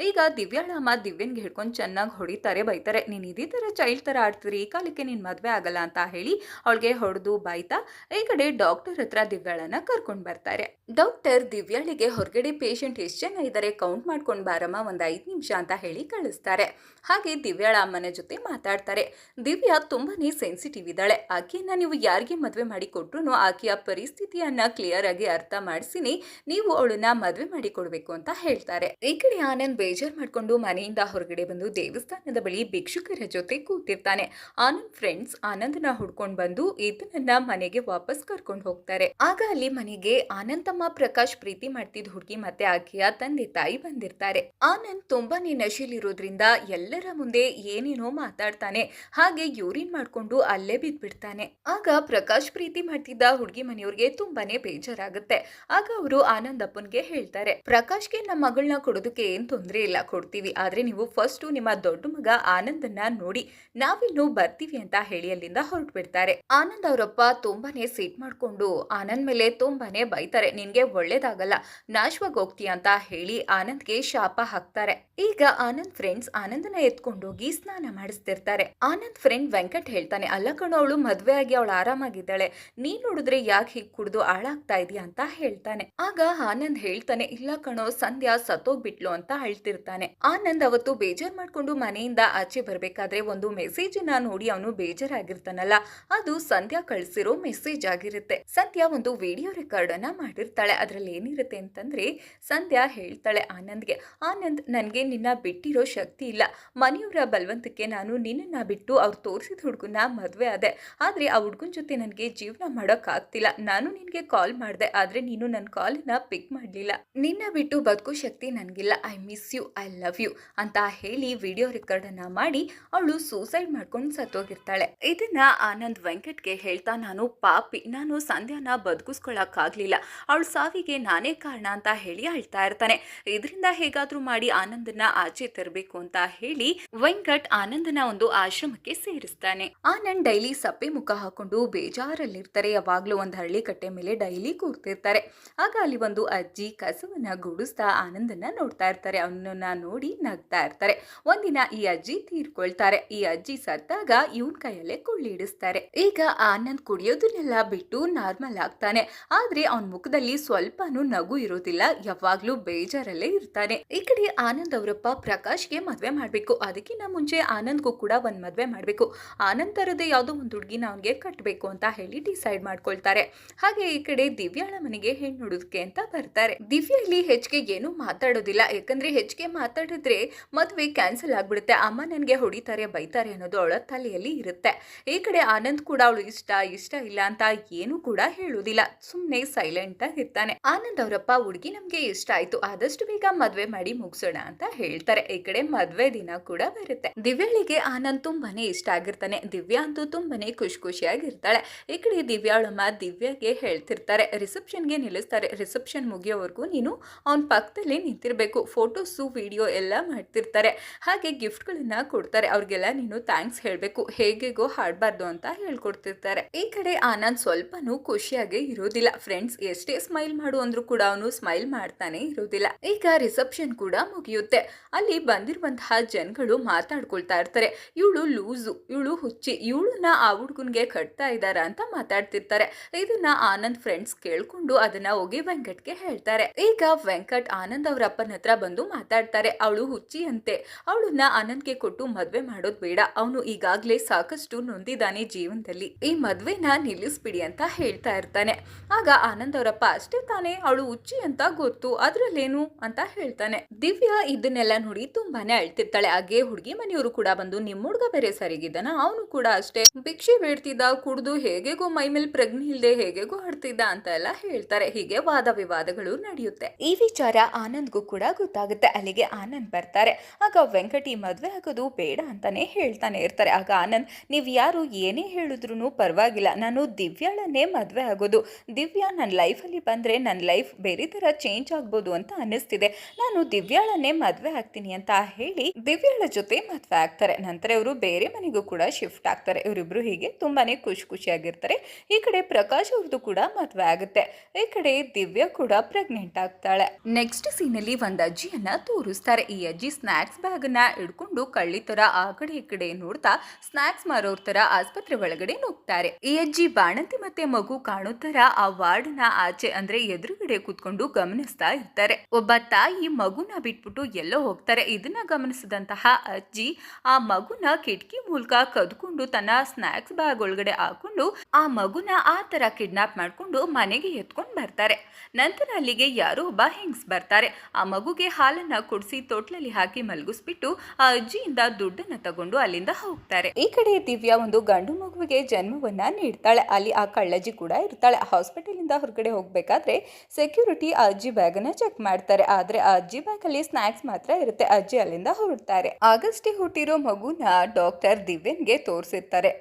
A: ಈಗ ದಿವ್ಯಾಳ ಅಮ್ಮ ದಿವ್ಯನ್ಗೆ ಹಿಡ್ಕೊಂಡು ಚೆನ್ನಾಗಿ ಹೊಡಿತಾರೆ, ಬೈತಾರೆ, ನೀನ್ ಇದೇ ತರ ಚೈಲ್ಡ್ ತರ ಆಡ್ತೀರಿ, ಈ ಕಾಲಕ್ಕೆ ನಿನ್ ಮದ್ವೆ ಆಗಲ್ಲ ಅಂತ ಹೇಳಿ ಅವಳಿಗೆ ಹೊಡೆದು ಬೈತಾ ಈ ಕಡೆ ಡಾಕ್ಟರ್ ಹತ್ರ ದಿವ್ಯಾಳನ್ನ ಕರ್ಕೊಂಡ್ ಬರ್ತಾರೆ. ಡಾಕ್ಟರ್ ದಿವ್ಯಾಳಿಗೆ ಹೊರಗಡೆ ಪೇಷಂಟ್ ಎಷ್ಟು ಜನ ಇದ್ದಾರೆ ಕೌಂಟ್ ಮಾಡ್ಕೊಂಡ್ ಬಾರಮ್ಮ, ಒಂದ್ 5 ನಿಮಿಷ ಅಂತ ಹೇಳಿ ಕಳಿಸ್ತಾರೆ. ಹಾಗೆ ದಿವ್ಯಾಳ ಅಮ್ಮನ ಜೊತೆ ಮಾತಾಡ್ತಾರೆ. ದಿವ್ಯಾ ತುಂಬಾನೇ ಸೆನ್ಸಿಟಿವ್ ಇದ್ದಾಳೆ, ಆಕೆಯನ್ನ ನೀವು ಯಾರಿಗೆ ಮದ್ವೆ ಮಾಡಿ ಕೊಟ್ರು ಆಕೆಯ ಪರಿಸ್ಥಿತಿಯನ್ನ ಕ್ಲಿಯರ್ ಆಗಿ ಅರ್ಥ ಮಾಡಿಸಿನಿ ನೀವು ಅವಳನ್ನ ಮದ್ವೆ ಮಾಡಿ ಕೊಡ್ಬೇಕು ಅಂತ ಹೇಳ್ತಾರೆ. ಈ ಕಡೆ ಆನಂದ್ ಬೇಜಾರ್ ಮಾಡ್ಕೊಂಡು ಮನೆಯಿಂದ ಹೊರಗಡೆ ಬಂದು ದೇವಸ್ಥಾನದ ಬಳಿ ಭಿಕ್ಷುಕರ ಜೊತೆ ಕೂತಿರ್ತಾನೆ. ಆನಂದ್ ಫ್ರೆಂಡ್ಸ್ ಆನಂದನ ಹುಡ್ಕೊಂಡ್ ಬಂದು ಇದನ್ನ ಮನೆಗೆ ವಾಪಸ್ ಕರ್ಕೊಂಡು ಹೋಗ್ತಾರೆ. ಆಗ ಅಲ್ಲಿ ಮನೆಗೆ ಆನಂದ್ ತಮ್ಮ ಪ್ರಕಾಶ್ ಪ್ರೀತಿ ಮಾಡ್ತಿದ್ದ ಹುಡುಗಿ ಮತ್ತೆ ಆಕೆಯ ತಂದೆ ತಾಯಿ ಬಂದಿರ್ತಾರೆ. ಆನಂದ್ ತುಂಬಾನೇ ನಶೆಲಿರೋದ್ರಿಂದ ಎಲ್ಲರ ಮುಂದೆ ಏನೇನೋ ಮಾತಾಡ್ತಾನೆ, ಹಾಗೆ ಯೂರಿನ್ ಮಾಡ್ಕೊಂಡು ಅಲ್ಲೇ ಬಿದ್ಬಿಡ್ತಾನೆ. ಆಗ ಪ್ರಕಾಶ್ ಪ್ರೀತಿ ಮಾಡ್ತಿದ್ದ ಹುಡುಗಿ ಮನೆಯವ್ರಿಗೆ ತುಂಬಾನೇ ಬೇಜಾರಾಗುತ್ತೆ. ಆಗ ಅವರು ಆನಂದ್ ಅಪ್ಪನ್ಗೆ ಹೇಳ್ತಾರೆ, ಪ್ರಕಾಶ್ಗೆ ನಮ್ಮ ಮಗಳನ್ನ ಕೊಡೋದಕ್ಕೆ ಏನ್ ತೊಂದ್ರೆ ಇಲ್ಲ, ಕೊಡ್ತೀವಿ, ಆದ್ರೆ ನೀವು ಫಸ್ಟ್ ನಿಮ್ಮ ದೊಡ್ಡ ಮಗ ಆನಂದನ್ನ ನೋಡಿ ನಾವಿನ್ನು ಬರ್ತೀವಿ ಅಂತ ಹೇಳಿ ಅಲ್ಲಿಂದ ಹೊರಟು ಬಿಡ್ತಾರೆ. ಆನಂದ್ ಅವರಪ್ಪ ತುಂಬಾನೇ ಸಿಟ್ ಮಾಡ್ಕೊಂಡು ಆನಂದ್ ಮೇಲೆ ತುಂಬಾನೇ ಬೈತಾರೆ, ನಿನ್ಗೆ ಒಳ್ಳೇದಾಗಲ್ಲ, ನಾಶವಾಗಿ ಹೋಗ್ತೀಯ ಅಂತ ಹೇಳಿ ಆನಂದ್ಗೆ ಶಾಪ ಹಾಕ್ತಾರೆ. ಈಗ ಆನಂದ್ ಫ್ರೆಂಡ್ಸ್ ಆನಂದನ ಎತ್ಕೊಂಡೋಗಿ ಸ್ನಾನ ಮಾಡಿಸ್ತಿರ್ತಾರೆ. ಆನಂದ್ ಫ್ರೆಂಡ್ ವೆಂಕಟ್ ಹೇಳ್ತಾನೆ, ಅಲ್ಲ ಕಣೋ, ಅವಳು ಮದ್ವೆ ಆಗಿ ಅವಳು ಆರಾಮಾಗಿದ್ದಾಳೆ, ನೀನ್ ನೋಡಿದ್ರೆ ಯಾಕೆ ಹೀಗ್ ಕುಡ್ದು ಹಾಳಾಗ್ತಾ ಇದೀಯ ಅಂತ ಹೇಳ್ತಾನೆ. ಆಗ ಆನಂದ್ ಹೇಳ್ತಾನೆ, ಇಲ್ಲ ಕಣೋ, ಸಂಧ್ಯಾ ಸತ್ತೋಗ್ಬಿಟ್ಲು ಅಂತ ಹೇಳ್ತಿರ್ತಾನೆ. ಆನಂದ್ ಅವತ್ತು ಬೇಜಾರ್ ಮಾಡ್ಕೊಂಡು ಮನೆಯಿಂದ ಆಚೆ ಬರ್ಬೇಕಾದ್ರೆ ಒಂದು ಮೆಸೇಜ್ ನ ನೋಡಿ ಅವನು ಬೇಜಾರಾಗಿರ್ತಾನಲ್ಲ, ಅದು ಸಂಧ್ಯಾ ಕಳ್ಸಿರೋ ಮೆಸೇಜ್ ಆಗಿರುತ್ತೆ. ಸಂಧ್ಯಾ ಒಂದು ವಿಡಿಯೋ ರೆಕಾರ್ಡ್ ಅನ್ನ ಮಾಡಿರ್ತಾಳೆ. ಅದ್ರಲ್ಲಿ ಏನಿರುತ್ತೆ ಅಂತಂದ್ರೆ ಸಂಧ್ಯಾ ಹೇಳ್ತಾಳೆ ಆನಂದ್ಗೆ, ಆನಂದ್, ನನ್ಗೆ ನಿನ್ನ ಬಿಟ್ಟಿರೋ ಶಕ್ತಿ ಇಲ್ಲ, ಮನೆಯವರ ಬಲವಂತಕ್ಕೆ ನಾನು ನಿನ್ನ ಬಿಟ್ಟು ಅವ್ರು ತೋರಿಸಿದ ಹುಡುಗನ ಮದ್ವೆ ಆದೆ, ಆದ್ರೆ ಆ ಹುಡುಗನ ಜೊತೆ ನನ್ಗೆ ಜೀವನ ಮಾಡೋಕ್ ಆಗ್ತಿಲ್ಲ, ನಾನು ನಿನ್ಗೆ ಕಾಲ್ ಮಾಡ್ದೆ, ಆದ್ರೆ ನೀನು ನನ್ನ ಕಾಲ್ನ ಪಿಕ್ ಮಾಡ್ಲಿಲ್ಲ, ನಿನ್ನ ಬಿಟ್ಟು ಬದುಕೋ ಶಕ್ತಿ ನನ್ಗಿಲ್ಲ, I miss you, I love you ಅಂತ ಹೇಳಿ ವಿಡಿಯೋ ರೆಕಾರ್ಡ್ ಅನ್ನ ಮಾಡಿ ಅವಳು ಸೂಸೈಡ್ ಮಾಡ್ಕೊಂಡು ಸತ್ತೋಗಿರ್ತಾಳೆ. ಇದನ್ನ ಆನಂದ್ ವೆಂಕಟ್ಗೆ ಹೇಳ್ತಾ, ನಾನು ಪಾಪಿ, ನಾನು ಸಂಧ್ಯಾನ ಬದುಕಿಸ್ಕೊಳಕ್ ಆಗ್ಲಿಲ್ಲ, ಅವಳು ಸಾವಿಗೆ ನಾನೇ ಕಾರಣ ಅಂತ ಹೇಳಿ ಅಳ್ತಾ ಇರ್ತಾನೆ. ಇದರಿಂದ ಹೇಗಾದ್ರೂ ಮಾಡಿ ಆನಂದನ ಆಚೆ ತರಬೇಕು ಅಂತ ಹೇಳಿ ವೆಂಕಟ್ ಆನಂದನ ಒಂದು ಆಶ್ರಮಕ್ಕೆ ಸೇರಿಸ್ತಾನೆ. ಆನಂದ್ ಡೈಲಿ ಸಪ್ಪೆ ಮುಖ ಹಾಕೊಂಡು ಬೇಜಾರಲ್ಲಿರ್ತಾರೆ. ಯಾವಾಗ್ಲೂ ಒಂದು ಹಳ್ಳಿ ಕಟ್ಟೆ ಮೇಲೆ ಡೈಲಿ ಕೂರ್ತಿರ್ತಾರೆ. ಆಗ ಅಲ್ಲಿ ಒಂದು ಅಜ್ಜಿ ಕಸವನ್ನ ಗುಡಿಸ್ತಾ ಆನಂದನ ನೋಡ್ತಾ ಇರ್ತಾರೆ. ಅವನನ್ನ ನೋಡಿ ನಗ್ತಾ ಇರ್ತಾರೆ. ಒಂದಿನ ಈ ಅಜ್ಜಿ ತೀರ್ಕೊಳ್ತಾರೆ. ಈ ಅಜ್ಜಿ ಸತ್ತಾಗ ಇವನ್ ಕೈಯಲ್ಲೇ ಕುಳ್ಳಿಡಿಸ್ತಾರೆ. ಈಗ ಆನಂದ್ ಕುಡಿಯೋದನ್ನೆಲ್ಲ ಬಿಟ್ಟು ನಾರ್ಮಲ್ ಆಗ್ತಾನೆ. ಆದ್ರೆ ಅವನ್ ಮುಖದಲ್ಲಿ ಸ್ವಲ್ಪನೂ ನಗು ಇರೋದಿಲ್ಲ, ಯಾವಾಗ್ಲೂ ಬೇಜಾರಲ್ಲೇ ಇರ್ತಾನೆ. ಈ ಕಡೆ ಆನಂದ್ ಅವರಪ್ಪ ಪ್ರಕಾಶ್ಗೆ ಮದ್ವೆ ಮಾಡ್ಬೇಕು, ಅದಕ್ಕಿಂತ ಮುಂಚೆ ಆನಂದ್ಗೂ ಕೂಡ ಒಂದ್ ಮದ್ವೆ ಮಾಡ್ಬೇಕು, ಆನಂದ್ ತರದೇ ಯಾವ್ದೋ ಒಂದು ಹುಡುಗಿನ ಅವನ್ಗೆ ಕಟ್ಬೇಕು ಅಂತ ಹೇಳಿ ಡಿಸೈಡ್ ಮಾಡ್ಕೊಳ್ತಾರೆ. ಹಾಗೆ ಈ ಕಡೆ ದಿವ್ಯಾಳ ಮನೆಗೆ ಹೆಣ್ಣು ಹುಡುಗಕ್ಕೆ ಅಂತ ಬರ್ತಾರೆ. ದಿವ್ಯಾ ಇಲ್ಲಿ ಹೆಚ್ಚಿಗೆ ಏನು ಮಾತಾಡೋದಿಲ್ಲ, ಯಾಕಂದ್ರೆ ಹೆಚ್ಚಿಗೆ ಮಾತಾಡಿದ್ರೆ ಮದ್ವೆ ಕ್ಯಾನ್ಸಲ್ ಆಗ್ಬಿಡುತ್ತೆ, ಅಮ್ಮ ನನ್ಗೆ ಹೊಡಿತಾರೆ ಬೈತಾರೆ ಅನ್ನೋದು ಅವಳ ತಲೆಯಲ್ಲಿ ಇರುತ್ತೆ. ಈ ಕಡೆ ಆನಂದ್ ಕೂಡ ಅವಳು ಇಷ್ಟ ಇಲ್ಲ ಅಂತ ಏನು ಕೂಡ ಹೇಳುದಿಲ್ಲ, ಸುಮ್ನೆ ಸೈಲೆಂಟ್ ಆಗಿ ಇರ್ತಾನೆ. ಆನಂದ್ ಅವರಪ್ಪ, ಹುಡುಗಿ ನಮ್ಗೆ ಇಷ್ಟ ಆಯ್ತು, ಆದಷ್ಟು ಬೇಗ ಮದ್ವೆ ಮಾಡಿ ಮುಗಿಸೋಣ ಅಂತ ಹೇಳ್ತಾರೆ. ಈ ಕಡೆ ಮದ್ವೆ ದಿನ ಕೂಡ ಬರುತ್ತೆ. ದಿವ್ಯಾಳಿಗೆ ಆನಂದ್ ತುಂಬಾನೇ ಇಷ್ಟ ಆಗಿರ್ತಾನೆ. ದಿವ್ಯಾ ಅಂತೂ ತುಂಬಾನೇ ಖುಷಿಯಾಗಿರ್ತಾಳೆ. ಈ ಕಡೆ ದಿವ್ಯಾಳಮ್ಮ ದಿವ್ಯಾಗೆ ಹೇಳ್ತಿರ್ತಾರೆ, ರಿಸೆಪ್ಷನ್ಗೆ ನಿಲ್ಲಿಸ್ತಾರೆ, ರಿಸೆಪ್ಷನ್ ಮುಗಿಯೋವರೆಗೂ ನೀನು ಅವನ ಪಕ್ಕದಲ್ಲೇ ನಿಂತಿರ್ಬೇಕು, ಫೋಟೋಸು ವಿಡಿಯೋ ಎಲ್ಲ ಮಾಡ್ತಿರ್ತಾರೆ. ಹಾಗೆ ಗಿಫ್ಟ್ಗಳನ್ನ ಕೊಡ್ತಾರೆ, ಅವ್ರಿಗೆಲ್ಲ ನೀನು ಥ್ಯಾಂಕ್ಸ್ ಹೇಳ್ಬೇಕು, ಹೇಗೆಗೋ ಹಾಡಬಾರ್ದು ಅಂತ ಹೇಳ್ಕೊಡ್ತಿರ್ತಾರೆ. ಈ ಕಡೆ ಆನಂದ್ ಸ್ವಲ್ಪನೂ ಖುಷಿಯಾಗಿ ಇರೋದಿಲ್ಲ. ಫ್ರೆಂಡ್ಸ್ ಎಷ್ಟೇ ಸ್ಮೈಲ್ ಮಾಡು ಅಂದ್ರೂ ಕೂಡ ಅವನು ಸ್ಮೈಲ್ ಮಾಡ್ತಾನೆ ಇರೋದಿಲ್ಲ. ಈಗ ರಿಸೆಪ್ಷನ್ ಕೂಡ ಮುಗಿಯುತ್ತೆ. ಅಲ್ಲಿ ಬಂದಿರುವಂತಹ ಜನಗಳು ಮಾತಾಡ್ಕೊಳ್ತಾ ಇರ್ತಾರೆ, ಇವಳು ಲೂಸು, ಇವಳು ಹುಚ್ಚಿ, ಇವಳನ್ನ ಆ ಹುಡುಗನ್ಗೆ ಕಟ್ತಾ ಇದ್ದಾರ ಅಂತ ಮಾತಾಡ್ತಿರ್ತಾರೆ. ಇದನ್ನ ಆನಂದ್ ಫ್ರೆಂಡ್ಸ್ ಕೇಳ್ಕೊಂಡು ಅದನ್ನ ಹೋಗಿ ವೆಂಕಟ್ಗೆ ಹೇಳ್ತಾರೆ. ಈಗ ವೆಂಕಟ್ ಆನಂದ್ ಅವ್ರ ಅಪ್ಪನ ಹತ್ರ ಬಂದು ಮಾತಾಡ್ತಾರೆ, ಅವಳು ಹುಚ್ಚಿ ಅಂತೆ, ಅವಳನ್ನ ಆನಂದ್ಗೆ ಕೊಟ್ಟು ಮದ್ವೆ ಮಾಡೋದ್ ಬೇಡ, ಅವನು ಈಗಾಗ್ಲೇ ಸಾಕಷ್ಟು ನೊಂದಿದ್ದಾನೆ ಜೀವನದಲ್ಲಿ, ಈ ಮದ್ವೆನ ನಿಲ್ಲಿಸ್ಬಿಡಿ ಅಂತ ಹೇಳ್ತಾ ಇರ್ತಾನೆ. ಆಗ ಆನಂದ್ ಅವರಪ್ಪ ಅಷ್ಟೇ ತಾನೇ, ಅವಳು ಹುಚ್ಚಿ ಅಂತ ಗೊತ್ತು, ಅದ್ರಲ್ಲೇನು ಅಂತ ಹೇಳ್ತಾನೆ. ದಿವ್ಯಾ ಇದನ್ನೆಲ್ಲ ನೋಡಿ ತುಂಬಾನೇ ಅಳ್ತಿರ್ತಾಳೆ. ಹಾಗೆ ಹುಡುಗಿ ಮನೆಯವರು ಕೂಡ ಬಂದು ನಿಮ್ಮ ಹುಡುಗ ಬೇರೆ ಸರಿಗಿದ್ದಾನ, ಅವನು ಕೂಡ ಅಷ್ಟೇ ಭಿಕ್ಷೆ ಬೇಡ್ತಿದ್ದ, ಕುಡ್ದು ಹೇಗೆಗೋ ಮೈ ಮೇಲೆ ಪ್ರಜ್ಞೆ ಇಲ್ದೆ ಹೇಗೆಗೋ ಆಡ್ತಿದ್ದ ಅಂತ ಎಲ್ಲ ಹೇಳ್ತಾರೆ. ಹೀಗೆ ವಾದ ವಿವಾದಗಳು ನಡೆಯುತ್ತೆ. ಈ ವಿಚಾರ ಆನಂದ್ಗೂ ಕೂಡ ಗೊತ್ತಾಗುತ್ತೆ. ಅಲ್ಲಿಗೆ ಆನಂದ್ ಬರ್ತಾರೆ. ಆಗ ವೆಂಕಟಿ ಮದ್ವೆ ಆಗೋದು ಬೇಡ ಅಂತಾನೆ ಹೇಳ್ತಾನೆ ಇರ್ತಾರೆ. ಆಗ ಆನಂದ್, ನೀವ್ ಯಾರು ಏನೇ ಹೇಳಿದ್ರು ಪರವಾಗಿಲ್ಲ, ನಾನು ದಿವ್ಯಾಳನ್ನೇ ಮದ್ವೆ ಆಗೋದು. ದಿವ್ಯಾ ನನ್ನ ಲೈಫಲ್ಲಿ ಬಂದ್ರೆ ನನ್ನ ಲೈಫ್ ಬೇರೆ ತರ ಚೇಂಜ್ ಆಗ್ಬೋದು ಅಂತ ಅನ್ನಿಸ್ತಿದೆ. ನಾನು ದಿವ್ಯಾಳನ್ನೇ ಮದ್ವೆ ಆಗ್ತೀನಿ ಅಂತ ಹೇಳಿ ದಿವ್ಯಾಳ ಜೊತೆ ಮದ್ವೆ ಆಗ್ತಾರೆ. ನಂತರ ಇವರು ಬೇರೆ ಮನೆಗೂ ಕೂಡ ಶಿಫ್ಟ್ ಆಗ್ತಾರೆ. ಇವರಿಬ್ರು ಹೀಗೆ ತುಂಬಾನೇ ಖುಷಿಯಾಗಿರ್ತಾರೆ. ಈ ಕಡೆ ಪ್ರಕಾಶ್ ಅವ್ರದ್ದು ಕೂಡ ಮದ್ವೆ ಆಗುತ್ತೆ. ಈ ಕಡೆ ದಿವ್ಯಾ ಕೂಡ ಪ್ರೆಗ್ನೆಂಟ್ ಆಗ್ತಾಳೆ. ನೆಕ್ಸ್ಟ್ ಸೀನಲ್ಲಿ ಒಂದ್ ಅಜ್ಜಿಯನ್ನ ತೋರಿಸ್ತಾರೆ. ಈ ಅಜ್ಜಿ ಸ್ನಾಕ್ಸ್ ಬ್ಯಾಗ್ ನ ಹಿಡ್ಕೊಂಡು ಕಳ್ಳಿ ತರ ಆ ಕಡೆ ಈ ಕಡೆ ನೋಡ್ತಾ ಸ್ನಾಕ್ಸ್ ಮಾರೋರ್ ತರ ಆಸ್ಪತ್ರೆ ಒಳಗಡೆ ನುಗ್ತಾರೆ. ಈ ಅಜ್ಜಿ ಬಾಣಂತಿ ಮತ್ತೆ ಮಗು ಕಾಣೋ ತರ ಆ ವಾರ್ಡ್ ನ ಆಚೆ ಅಂದ್ರೆ ಎದುರುಗಡೆ ಕೂತ್ಕೊಂಡು ಗಮನಿಸ್ತಾ ಇರ್ತಾರೆ. ಒಬ್ಬ ತಾಯಿ ಮಗುನ ಬಿಟ್ಬಿಟ್ಟು ಎಲ್ಲೋ ಹೋಗ್ತಾರೆ. ಇದನ್ನ ಗಮನಿಸಿದಂತಹ ಅಜ್ಜಿ ಆ ಮಗುನ ಕಿಟಕಿ ಮೂಲಕ ಕದ್ಕೊಂಡು ತನ್ನ ಸ್ನಾಕ್ಸ್ ಬ್ಯಾಗ್ ಒಳಗಡೆ ಹಾಕೊಂಡು ಆ ಮಗುನ ಆ ತರ ಕಿಡ್ನಾಪ್ ಮಾಡ್ಕೊಂಡು ಮನೆಗೆ ಎತ್ಕೊಂಡ್ ಬರ್ತಾರೆ. ನಂತರ ಅಲ್ಲಿಗೆ ಯಾರೋ ಒಬ್ಬ ಹೆಂಗ್ಸ್ ಬರ್ತಾರೆ. ಆ ಮಗುಗೆ ಹಾಲನ್ನ ಕುಡಿಸಿ ತೊಟ್ಲಲ್ಲಿ ಹಾಕಿ ಮಲಗಿಸ್ಬಿಟ್ಟು ಆ ಅಜ್ಜಿಯಿಂದ ದುಡ್ಡನ್ನ ತಗೊಂಡು ಅಲ್ಲಿಂದ ಹೋಗ್ತಾರೆ. ಈ ಕಡೆ ದಿವ್ಯಾ ಒಂದು ಗಂಡು ಮಗುವಿಗೆ ಜನ್ಮವನ್ನ ನೀಡ್ತಾಳೆ. ಅಲ್ಲಿ ಆ ಕಳ್ಳಜ್ಜಿ ಕೂಡ ಇರ್ತಾಳೆ. ಹಾಸ್ಪಿಟಲ್ ಇಂದ ಹೊರಗಡೆ ಹೋಗ್ಬೇಕಾದ್ರೆ ಸೆಕ್ಯೂರಿಟಿ ಆ ಅಜ್ಜಿ ಬ್ಯಾಗ್ ನ ಚೆಕ್ ಮಾಡ್ತಾರೆ. ಆದ್ರೆ ಆ ಅಜ್ಜಿ ಬ್ಯಾಗ್ ಅಲ್ಲಿ ಸ್ನಾಕ್ಸ್ ಮಾತ್ರ ಇರುತ್ತೆ. ಅಜ್ಜಿ ಅಲ್ಲಿಂದ ಹೊರಡ್ತಾರೆ. ಆಗಷ್ಟೇ ಹುಟ್ಟಿರೋ ಮಗುನ ಡಾಕ್ಟರ್ ದಿವ್ಯನ್ಗೆ ತೋರಿಸಿರ್ತಾರೆ.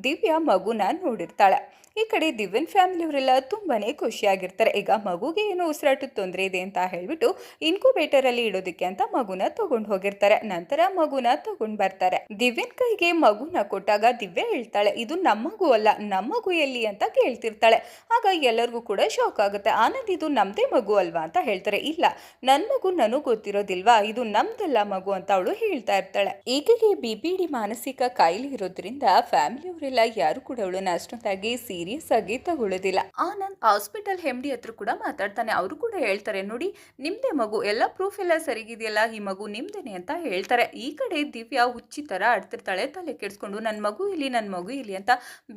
A: ದಿವ್ಯಾ ಮಗುನ ನೋಡಿರ್ತಾಳೆ. ಈ ಕಡೆ ದಿವ್ಯನ್ ಫ್ಯಾಮಿಲಿ ಅವರೆಲ್ಲ ತುಂಬಾನೇ ಖುಷಿಯಾಗಿರ್ತಾರೆ. ಈಗ ಮಗುಗೆ ಏನೋ ಉಸಿರಾಟದ ತೊಂದರೆ ಇದೆ ಅಂತ ಹೇಳ್ಬಿಟ್ಟು ಇನ್ಕ್ಯುಬೇಟರ್ ಅಲ್ಲಿ ಇಡೋದಕ್ಕೆ ಅಂತ ಮಗುನ ತಗೊಂಡ್ ಹೋಗಿರ್ತಾರೆ. ನಂತರ ಮಗುನ ತಗೊಂಡ್ ಬರ್ತಾರೆ. ದಿವ್ಯನ್ ಕೈಗೆ ಮಗುನ ಕೊಟ್ಟಾಗ ದಿವ್ಯಾ ಹೇಳ್ತಾಳೆ, ಇದು ನಮ್ಮ ಮಗು ಅಲ್ಲ, ನಮ್ಮ ಮಗು ಎಲ್ಲಿ ಅಂತ ಕೇಳ್ತಿರ್ತಾಳೆ. ಆಗ ಎಲ್ಲರಿಗೂ ಕೂಡ ಶಾಕ್ ಆಗುತ್ತೆ. ಆನಂದ್, ಇದು ನಮ್ದೇ ಮಗು ಅಲ್ವಾ ಅಂತ ಹೇಳ್ತಾರೆ. ಇಲ್ಲ, ನನ್ ಮಗು ನನಗ್ ಗೊತ್ತಿರೋದಿಲ್ವಾ, ಇದು ನಮ್ದಲ್ಲ ಮಗು ಅಂತ ಅವಳು ಹೇಳ್ತಾ ಇರ್ತಾಳೆ. ಈಕೆಗೆ ಬಿಪಿಡಿ ಮಾನಸಿಕ ಕಾಯಿಲೆ ಇರೋದ್ರಿಂದ ಫ್ಯಾಮಿಲಿ ಅವರೆಲ್ಲ ಯಾರು ಕೂಡ ಅವಳನ್ನ ಅಷ್ಟೊಂದಾಗಿ ಸೀರಿಯಸ್ ಆಗಿ ತಗೊಳ್ಳೋದಿಲ್ಲ. ಆನಂದ್ ಹಾಸ್ಪಿಟಲ್ ಎಂಡಿ ಹತ್ರ ಕೂಡ ಮಾತಾಡ್ತಾನೆ. ಅವರು ಕೂಡ ಹೇಳ್ತಾರೆ, ನೋಡಿ ನಿಮ್ದೇ ಮಗು, ಎಲ್ಲ ಪ್ರೂಫ್ ಎಲ್ಲ ಸರಿಗಿದೆಯಲ್ಲ, ಈ ಮಗು ನಿಮ್ದೇನೆ ಅಂತ ಹೇಳ್ತಾರೆ. ಈ ಕಡೆ ದಿವ್ಯಾ ಹುಚ್ಚಿ ತರ ಆಡ್ತಿರ್ತಾಳೆ. ತಲೆ ಕೆಡ್ಸ್ಕೊಂಡು ನನ್ ಮಗು ಇಲ್ಲಿ ಅಂತ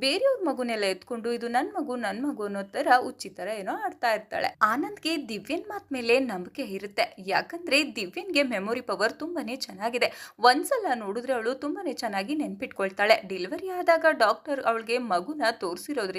A: ಬೇರೆಯವ್ರ ಮಗುನೆಲ್ಲ ಎತ್ಕೊಂಡು ಇದು ನನ್ ಮಗು ಅನ್ನೋ ತರ ಹುಚ್ಚಿ ತರ ಏನೋ ಆಡ್ತಾ ಇರ್ತಾಳೆ. ಆನಂದ್ಗೆ ದಿವ್ಯನ್ ಮಾತ್ ಮೇಲೆ ನಂಬಿಕೆ ಇರುತ್ತೆ. ಯಾಕಂದ್ರೆ ದಿವ್ಯನ್ಗೆ ಮೆಮೊರಿ ಪವರ್ ತುಂಬಾನೇ ಚೆನ್ನಾಗಿದೆ. ಒಂದ್ಸಲ ನೋಡಿದ್ರೆ ಅವಳು ತುಂಬಾನೇ ಚೆನ್ನಾಗಿ ನೆನ್ಪಿಟ್ಕೊಳ್ತಾಳೆ. ಡೆಲಿವರಿ ಆದಾಗ ಡಾಕ್ಟರ್ ಅವಳಿಗೆ ಮಗುನ ತೋರಿಸಿರೋದ್ರಿಂದ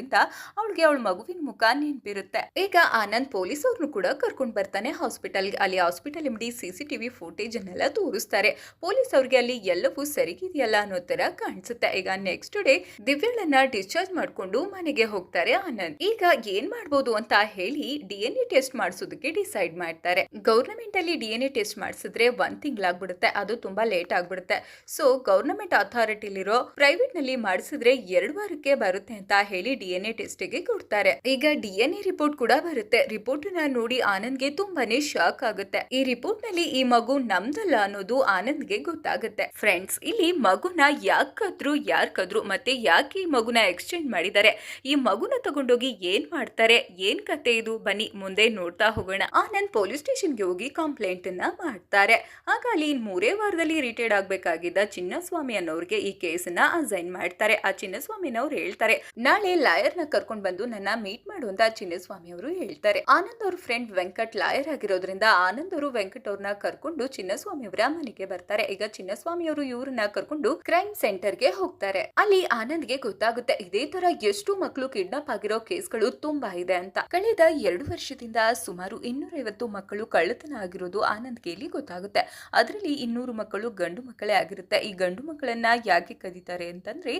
A: ಅವಳಿಗೆ ಅವಳ ಮಗುವಿನ ಮುಖ ನೆನ್ಪಿರುತ್ತೆ. ಈಗ ಆನಂದ್ ಪೊಲೀಸ್ ಅವ್ರನ್ನು ಕೂಡ ಕರ್ಕೊಂಡು ಬರ್ತಾನೆ ಹಾಸ್ಪಿಟಲ್ಗೆ. ಅಲ್ಲಿ ಹಾಸ್ಪಿಟಲ್ ಎಂಬಡಿ CCTV ಫುಟೇಜ್ ಅನ್ನೆಲ್ಲ ತೋರಿಸ್ತಾರೆ. ಪೊಲೀಸ್ ಅವ್ರಿಗೆ ಅಲ್ಲಿ ಎಲ್ಲವೂ ಸರಿಗಿದೆಯಲ್ಲ ಅನ್ನೋ ತರ ಕಾಣಿಸುತ್ತೆ. ಈಗ ನೆಕ್ಸ್ಟ್ ಡೇ ದಿವ್ಯಾಳನ್ನ ಡಿಸ್ಚಾರ್ಜ್ ಮಾಡ್ಕೊಂಡು ಮನೆಗೆ ಹೋಗ್ತಾರೆ ಆನಂದ್. ಈಗ ಏನ್ ಮಾಡ್ಬೋದು ಅಂತ ಹೇಳಿ DNA ಟೆಸ್ಟ್ ಮಾಡಿಸೋದಕ್ಕೆ ಡಿಸೈಡ್ ಮಾಡ್ತಾರೆ. ಗವರ್ನಮೆಂಟ್ ಅಲ್ಲಿ DNA ಟೆಸ್ಟ್ ಮಾಡಿಸಿದ್ರೆ 1 ತಿಂಗಳಾಗ್ಬಿಡುತ್ತೆ. ಅದು ತುಂಬಾ ಲೇಟ್ ಆಗ್ಬಿಡುತ್ತೆ. ಸೊ ಗವರ್ನಮೆಂಟ್ ಅಥಾರಿಟಿಲಿರೋ ಪ್ರೈವೇಟ್ ನಲ್ಲಿ ಮಾಡಿಸಿದ್ರೆ 2 ವಾರಕ್ಕೆ ಬರುತ್ತೆ ಅಂತ ಹೇಳಿ DNA ಟೆಸ್ಟ್ ಗೆ ಕೊಡ್ತಾರೆ. ಈಗ DNA ರಿಪೋರ್ಟ್ ಕೂಡ ಬರುತ್ತೆ. ರಿಪೋರ್ಟ್ ನ ನೋಡಿ ಆನಂದ್ಗೆ ತುಂಬಾನೇ ಶಾಕ್ ಆಗುತ್ತೆ. ಈ ರಿಪೋರ್ಟ್ ನಲ್ಲಿ ಈ ಮಗು ನಮ್ದಲ್ಲ ಅನ್ನೋದು ಆನಂದ್ಗೆ ಗೊತ್ತಾಗುತ್ತೆ. ಫ್ರೆಂಡ್ಸ್, ಇಲ್ಲಿ ಮಗುನ ಯಾರ್ ಕದ್ರು ಮತ್ತೆ ಯಾಕೆ ಈ ಮಗುನ ಎಕ್ಸ್ಚೇಂಜ್ ಮಾಡಿದ್ದಾರೆ, ಈ ಮಗುನ ತಗೊಂಡೋಗಿ ಏನ್ ಮಾಡ್ತಾರೆ, ಏನ್ ಕತೆ ಇದು, ಬನ್ನಿ ಮುಂದೆ ನೋಡ್ತಾ ಹೋಗೋಣ. ಆನಂದ್ ಪೊಲೀಸ್ ಸ್ಟೇಷನ್ಗೆ ಹೋಗಿ ಕಂಪ್ಲೇಂಟ್ ಅನ್ನ ಮಾಡ್ತಾರೆ. ಆಗ ಅಲ್ಲಿ 3 ವಾರದಲ್ಲಿ ರಿಟೈರ್ಡ್ ಆಗ್ಬೇಕಾಗಿದ್ದ ಚಿನ್ನಸ್ವಾಮಿ ಅನ್ನೋರ್ಗೆ ಈ ಕೇಸನ್ನ ಅಸೈನ್ ಮಾಡ್ತಾರೆ. ಆ ಚಿನ್ನಸ್ವಾಮಿನವ್ರು ಹೇಳ್ತಾರೆ, ನಾಳೆ ಲಾಯರ್ ನ ಕರ್ಕೊಂಡ್ ಬಂದು ನನ್ನ ಮೀಟ್ ಮಾಡು ಅಂತ ಚಿನ್ನಸ್ವಾಮಿ ಅವರು ಹೇಳ್ತಾರೆ. ಆನಂದ್ ಅವ್ರ ಫ್ರೆಂಡ್ ವೆಂಕಟ್ ಲಾಯರ್ ಆಗಿರೋದ್ರಿಂದ ಆನಂದ್ ಅವರು ವೆಂಕಟ್ ಅವ್ರನ್ನ ಕರ್ಕೊಂಡು ಚಿನ್ನಸ್ವಾಮಿ ಅವರ ಮನೆಗೆ ಬರ್ತಾರೆ. ಈಗ ಚಿನ್ನಸ್ವಾಮಿ ಅವರು ಇವ್ರನ್ನ ಕರ್ಕೊಂಡು ಕ್ರೈಮ್ ಸೆಂಟರ್ ಗೆ ಹೋಗ್ತಾರೆ. ಅಲ್ಲಿ ಆನಂದ್ಗೆ ಗೊತ್ತಾಗುತ್ತೆ ಇದೇ ತರ ಎಷ್ಟು ಮಕ್ಕಳು ಕಿಡ್ನಾಪ್ ಆಗಿರೋ ಕೇಸ್ಗಳು ತುಂಬಾ ಇದೆ ಅಂತ. ಕಳೆದ 2 ವರ್ಷದಿಂದ ಸುಮಾರು 250 ಮಕ್ಕಳು ಕಳ್ಳತನ ಆಗಿರೋದು ಆನಂದ್ಗೆ ಇಲ್ಲಿ ಗೊತ್ತಾಗುತ್ತೆ. ಅದರಲ್ಲಿ 200 ಮಕ್ಕಳು ಗಂಡು ಮಕ್ಕಳೇ ಆಗಿರುತ್ತೆ. ಈ ಗಂಡು ಮಕ್ಕಳನ್ನ ಯಾಕೆ ಕದೀತಾರೆ ಅಂತಂದ್ರೆ